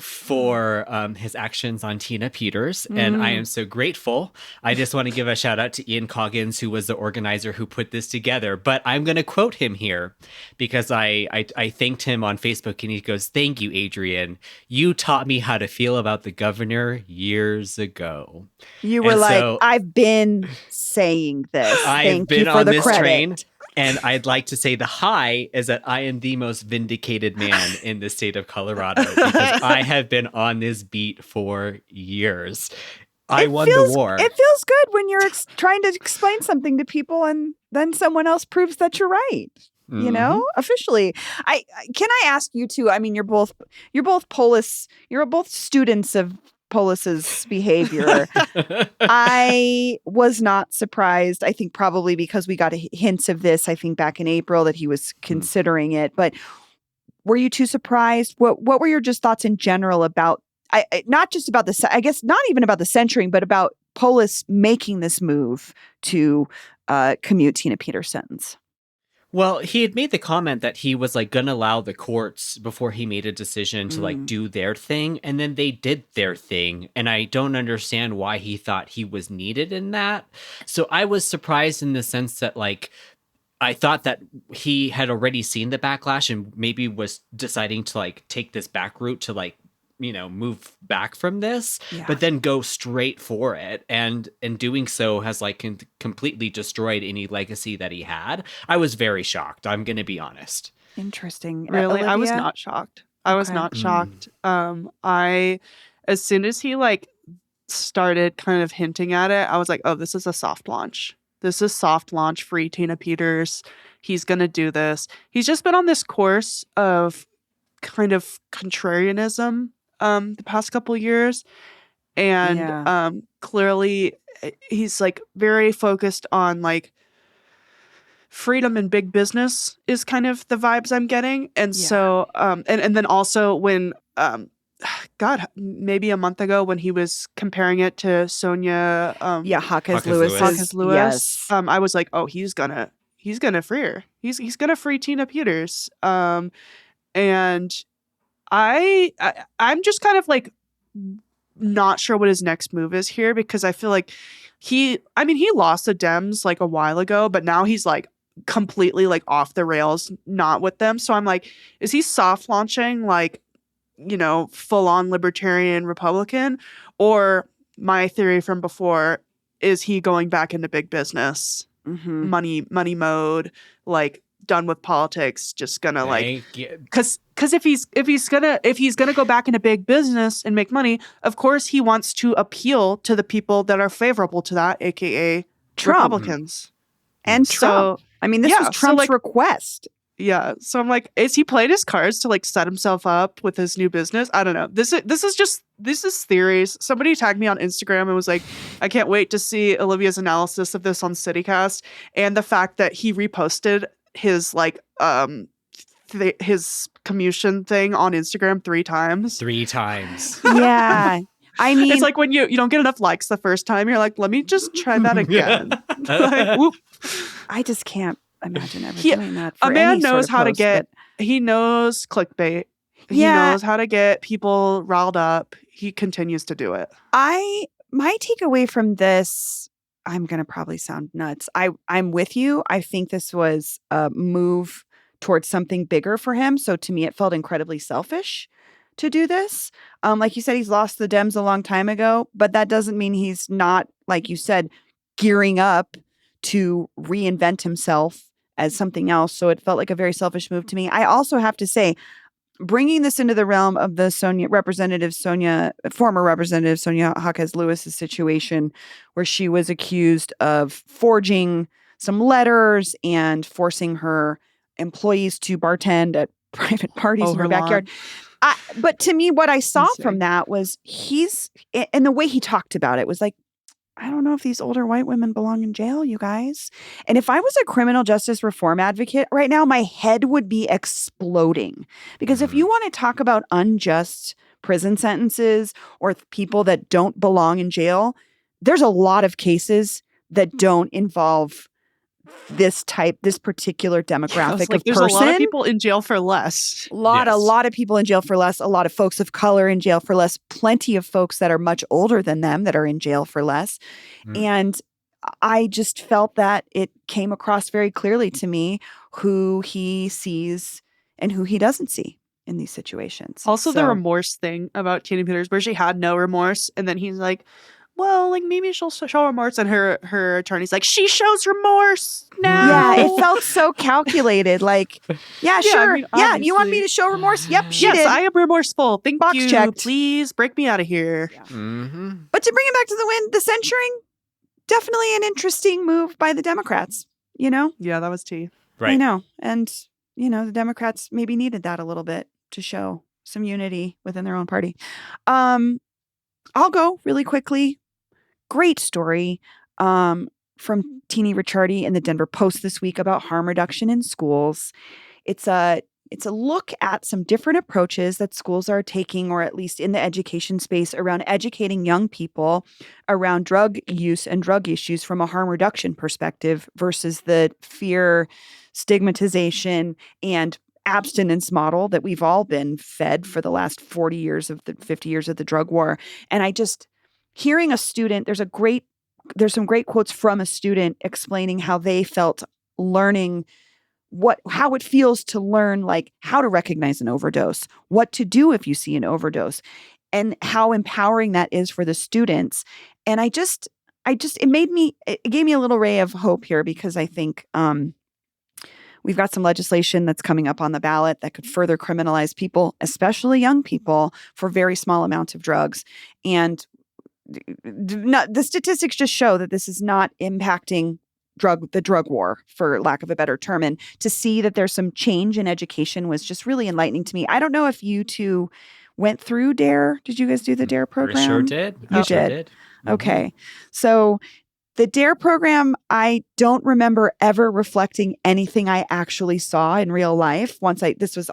Speaker 3: for his actions on Tina Peters. And I am so grateful. I just want to give a shout out to Ian Coggins, who was the organizer who put this together. But I'm going to quote him here because I thanked him on Facebook, and he goes, "Thank you, Adrian. You taught me how to feel about the governor years ago."
Speaker 1: You were I've been saying this.
Speaker 3: I've been on this train. And I'd like to say the high is that I am the most vindicated man in the state of Colorado, because I have been on this beat for years. I won the war.
Speaker 1: It feels good when you're trying to explain something to people and then someone else proves that you're right. You know, officially. Can I ask you two? I mean, you're both Polis. You're both students of Polis's behavior. I was not surprised. I think probably because we got hints of this, I think back in April, that he was considering it. But were you too surprised? What were your just thoughts in general about, not just about I guess not even about the censuring, but about Polis making this move to commute Tina Peters' sentence?
Speaker 3: Well, he had made the comment that he was going to allow the courts before he made a decision to do their thing. And then they did their thing. And I don't understand why he thought he was needed in that. So I was surprised in the sense that I thought that he had already seen the backlash and maybe was deciding to like take this back route to like, move back from this,
Speaker 1: Yeah.
Speaker 3: but then go straight for it. And in doing so has like completely destroyed any legacy that he had. I was very shocked. I'm going to be honest.
Speaker 1: Interesting.
Speaker 2: Really, I was
Speaker 1: Olivia?
Speaker 2: not shocked. I was
Speaker 1: Okay.
Speaker 2: not shocked. As soon as he like started kind of hinting at it, I was like, oh, this is a soft launch. This is soft launch free Tina Peters. He's gonna do this. He's just been on this course of kind of contrarianism the past couple years. And
Speaker 1: Yeah.
Speaker 2: clearly he's like very focused on like freedom and big business is kind of the vibes I'm getting. And
Speaker 1: Yeah.
Speaker 2: so and then also when God, maybe a month ago when he was comparing it to Sonia
Speaker 1: Yeah, Hawkes
Speaker 3: Hawkes
Speaker 1: Lewis.
Speaker 3: Lewis.
Speaker 2: Hawkes Lewis,
Speaker 1: Yes.
Speaker 2: I was like, oh, he's gonna free her. He's gonna free Tina Peters. And I'm just kind of like not sure what his next move is here, because I feel like he lost the Dems like a while ago, but now he's like completely like off the rails, not with them. So I'm like, is he soft launching like, full on libertarian Republican? Or my theory from before, is he going back into big business,
Speaker 1: Mhm.
Speaker 2: money mode, like done with politics, just gonna like,
Speaker 3: Thank you.
Speaker 2: because if he's gonna go back into big business and make money, of course he wants to appeal to the people that are favorable to that, aka
Speaker 1: Trump.
Speaker 2: Republicans.
Speaker 1: And
Speaker 2: So,
Speaker 1: Trump. I mean, this
Speaker 2: yeah,
Speaker 1: was
Speaker 2: so,
Speaker 1: Trump's
Speaker 2: like-
Speaker 1: request.
Speaker 2: Yeah, so I'm like, is he playing his cards to like set himself up with his new business? I don't know. This is theories. Somebody tagged me on Instagram and was like, I can't wait to see Olivia's analysis of this on CityCast, and the fact that he reposted his like his commission thing on Instagram 3 times.
Speaker 3: 3 times.
Speaker 1: Yeah. I mean,
Speaker 2: It's like when you don't get enough likes the first time, you're like, let me just try that again. Like, whoop.
Speaker 1: I just can't imagine ever
Speaker 2: He-
Speaker 1: doing that.
Speaker 2: A
Speaker 1: For
Speaker 2: man
Speaker 1: any sort
Speaker 2: knows
Speaker 1: of
Speaker 2: how to
Speaker 1: post,
Speaker 2: get.
Speaker 1: but
Speaker 2: He knows clickbait. He
Speaker 1: Yeah.
Speaker 2: knows how to get people riled up. He continues to do it.
Speaker 1: my takeaway from this, I'm gonna probably sound nuts. I'm with you. I think this was a move towards something bigger for him. So to me, it felt incredibly selfish to do this. Like you said, he's lost the Dems a long time ago, but that doesn't mean he's not, like you said, gearing up to reinvent himself as something else. So it felt like a very selfish move to me. I also have to say, bringing this into the realm of the former representative Sonia Hawkes Lewis's situation, where she was accused of forging some letters and forcing her employees to bartend at private parties in her backyard. But to me, what I saw from
Speaker 2: Insane.
Speaker 1: that was and the way he talked about it was like, I don't know if these older white women belong in jail, you guys. And if I was a criminal justice reform advocate right now, my head would be exploding. Because if you want to talk about unjust prison sentences or people that don't belong in jail, there's a lot of cases that don't involve this particular demographic
Speaker 2: Like,
Speaker 1: of
Speaker 2: there's
Speaker 1: person.
Speaker 2: a lot of people in jail for less.
Speaker 1: A
Speaker 3: Yes.
Speaker 1: lot of people in jail for less, a lot of folks of color in jail for less, plenty of folks that are much older than them that are in jail for less.
Speaker 3: Mm.
Speaker 1: And I just felt that it came across very clearly to me who he sees and who he doesn't see in these situations.
Speaker 2: Also, the
Speaker 1: So-
Speaker 2: remorse thing about Tina Peters, where she had no remorse, and then he's like, well, like maybe she'll show remorse, and her attorney's like, she shows remorse now.
Speaker 1: Yeah, it felt so calculated. Like, yeah, sure.
Speaker 2: I mean,
Speaker 1: yeah, you want me
Speaker 2: obviously.
Speaker 1: to show remorse? Yep, she
Speaker 2: Yes,
Speaker 1: did.
Speaker 2: I am remorseful. Thank
Speaker 1: Box
Speaker 2: you.
Speaker 1: checked.
Speaker 2: Please break me out of here.
Speaker 3: Mm-hmm.
Speaker 1: But to bring it back to the win, the censuring, definitely an interesting move by the Democrats, you know?
Speaker 2: Yeah, that was tea.
Speaker 3: Right.
Speaker 1: I know. And, the Democrats maybe needed that a little bit to show some unity within their own party. I'll go really quickly. Great story from Teeny Ricciardi in the Denver Post this week about harm reduction in schools. It's a look at some different approaches that schools are taking, or at least in the education space, around educating young people around drug use and drug issues from a harm reduction perspective versus the fear, stigmatization, and abstinence model that we've all been fed for the last 50 years of the drug war. And I just hearing a student, there's some great quotes from a student explaining how they felt learning how it feels to learn like how to recognize an overdose, what to do if you see an overdose, and how empowering that is for the students. And it gave me a little ray of hope here, because I think we've got some legislation that's coming up on the ballot that could further criminalize people, especially young people, for very small amounts of drugs. And the statistics just show that this is not impacting the drug war, for lack of a better term. And to see that there's some change in education was just really enlightening to me. I don't know if you two went through DARE. Did you guys do the DARE program?
Speaker 3: We sure did.
Speaker 1: You did. Okay. So the DARE program, I don't remember ever reflecting anything I actually saw in real life. I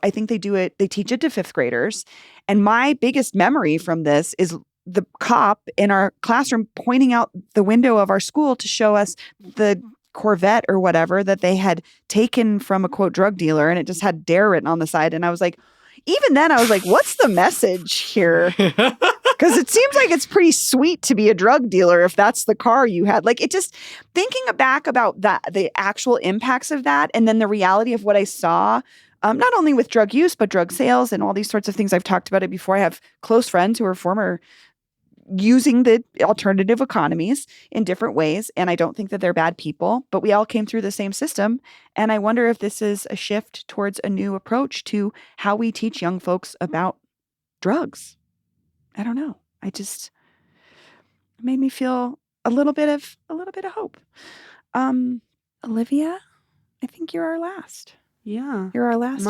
Speaker 1: think they teach it to fifth graders. And my biggest memory from this is the cop in our classroom pointing out the window of our school to show us the Corvette or whatever that they had taken from a quote drug dealer. And it just had DARE written on the side. And I was like, even then I was like, what's the message here? Because it seems like it's pretty sweet to be a drug dealer if that's the car you had. Like, it just, thinking back about that, the actual impacts of that, and then the reality of what I saw, not only with drug use, but drug sales and all these sorts of things. I've talked about it before. I have close friends who are former using the alternative economies in different ways. And I don't think that they're bad people, but we all came through the same system. And I wonder if this is a shift towards a new approach to how we teach young folks about drugs. I don't know. It made me feel a little bit of hope. Olivia, I think you're our last.
Speaker 2: Yeah.
Speaker 1: You're our last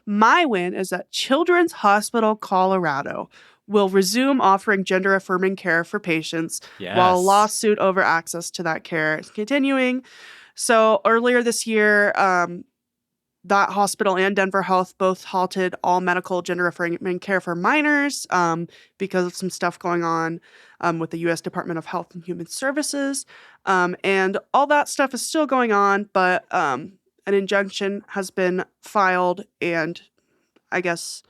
Speaker 2: My win is that Children's Hospital Colorado will resume offering gender-affirming care for patients while a lawsuit over access to that care is continuing. So earlier this year, that hospital and Denver Health both halted all medical gender-affirming care for minors because of some stuff going on with the U.S. Department of Health and Human Services. And all that stuff is still going on, but an injunction has been filed and, I guess,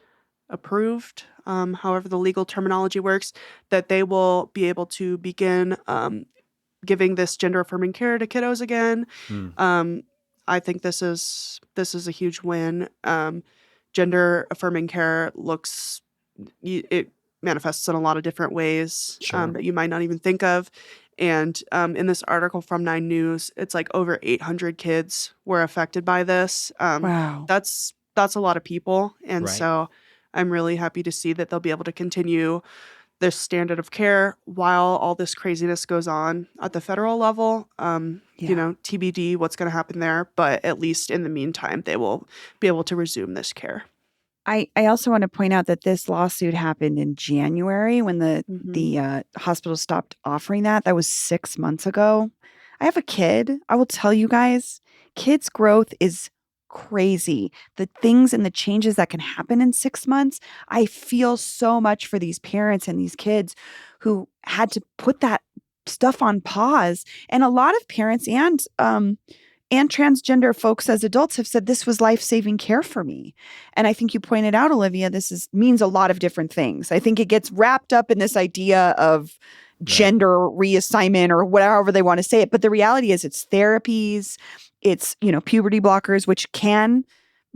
Speaker 2: approved, however the legal terminology works, that they will be able to begin giving this gender-affirming care to kiddos again. I think this is a huge win. Gender affirming care it manifests in a lot of different ways that you might not even think of. And in this article from 9 News, it's like over 800 kids were affected by this.
Speaker 1: Wow.
Speaker 2: That's a lot of people. And so I'm really happy to see that they'll be able to continue this standard of care while all this craziness goes on at the federal level. TBD what's going to happen there, but at least in the meantime, they will be able to resume this care.
Speaker 1: I also want to point out that this lawsuit happened in January when the hospital stopped offering that. That was 6 months ago. I have a kid. I will tell you guys, kids' growth is crazy. The things and the changes that can happen in 6 months. I feel so much for these parents and these kids who had to put that stuff on pause. And a lot of parents and transgender folks as adults have said this was life-saving care for me. And I think you pointed out, Olivia, means a lot of different things. I think it gets wrapped up in this idea of gender reassignment or whatever they want to say it. But the reality is it's therapies, it's, puberty blockers, which can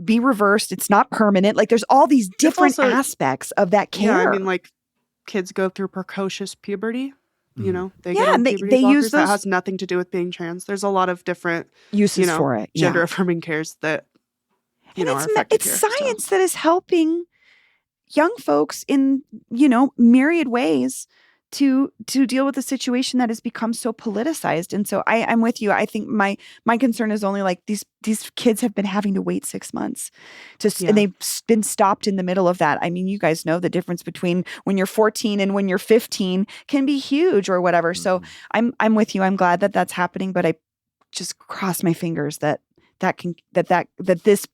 Speaker 1: be reversed. It's not permanent. Like, there's all these different aspects of that care.
Speaker 2: Yeah, I mean, like, kids go through precocious puberty. They get on
Speaker 1: they
Speaker 2: puberty
Speaker 1: use
Speaker 2: blockers. That has nothing to do with being trans. There's a lot of different
Speaker 1: uses for it.
Speaker 2: Gender affirming cares that are effective.
Speaker 1: It's science that is helping young folks in myriad ways to deal with a situation that has become so politicized. And so I'm with you. I think my concern is only like these kids have been having to wait 6 months and they've been stopped in the middle of that. I mean, you guys know the difference between when you're 14 and when you're 15 can be huge or whatever. So I'm with you. I'm glad that that's happening, but I just cross my fingers that this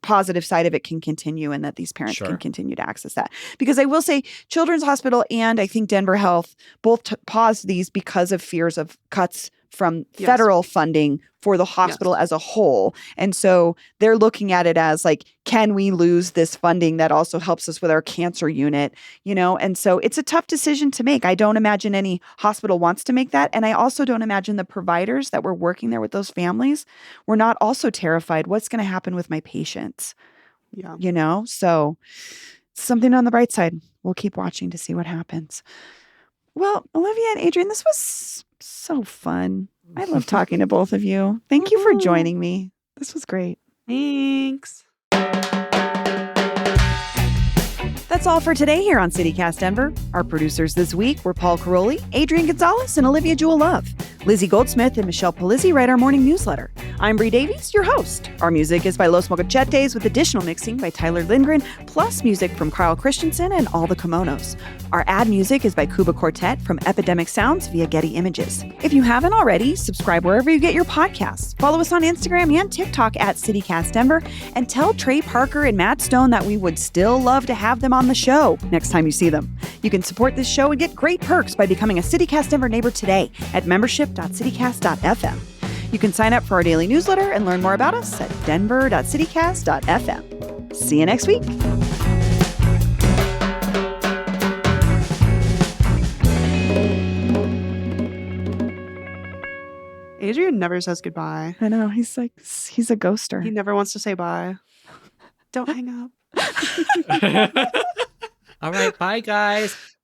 Speaker 1: positive side of it can continue and that these parents can continue to access that. Because I will say Children's Hospital and I think Denver Health both paused these because of fears of cuts from
Speaker 2: Yes.
Speaker 1: federal funding for the hospital as a whole. And so they're looking at it as like, can we lose this funding that also helps us with our cancer unit, you know? And so it's a tough decision to make. I don't imagine any hospital wants to make that. And I also don't imagine the providers that were working there with those families were not also terrified. What's going to happen with my patients?
Speaker 2: Yeah.
Speaker 1: You know? So something on the bright side. We'll keep watching to see what happens. Well, Olivia and Adrian, this was so fun. I love talking to both of you. Thank you for joining me. This was great.
Speaker 2: Thanks.
Speaker 1: That's all for today here on CityCast Denver. Our producers this week were Paul Caroli, Adrian Gonzalez, and Olivia Jewel Love. Lizzie Goldsmith and Michelle Polizzi write our morning newsletter. I'm Bree Davies, your host. Our music is by Los Mocachetes with additional mixing by Tyler Lindgren, plus music from Carl Christensen and All the Kimonos. Our ad music is by Cuba Quartet from Epidemic Sounds via Getty Images. If you haven't already, subscribe wherever you get your podcasts. Follow us on Instagram and TikTok at CityCast Denver, and tell Trey Parker and Matt Stone that we would still love to have them on the show next time you see them. You can support this show and get great perks by becoming a CityCast Denver neighbor today at membership.citycast.fm. You can sign up for our daily newsletter and learn more about us at denver.citycast.fm. See you next week.
Speaker 2: Adrian never says goodbye.
Speaker 1: I know. He's a ghoster.
Speaker 2: He never wants to say bye. Don't hang up.
Speaker 3: All right. Bye, guys.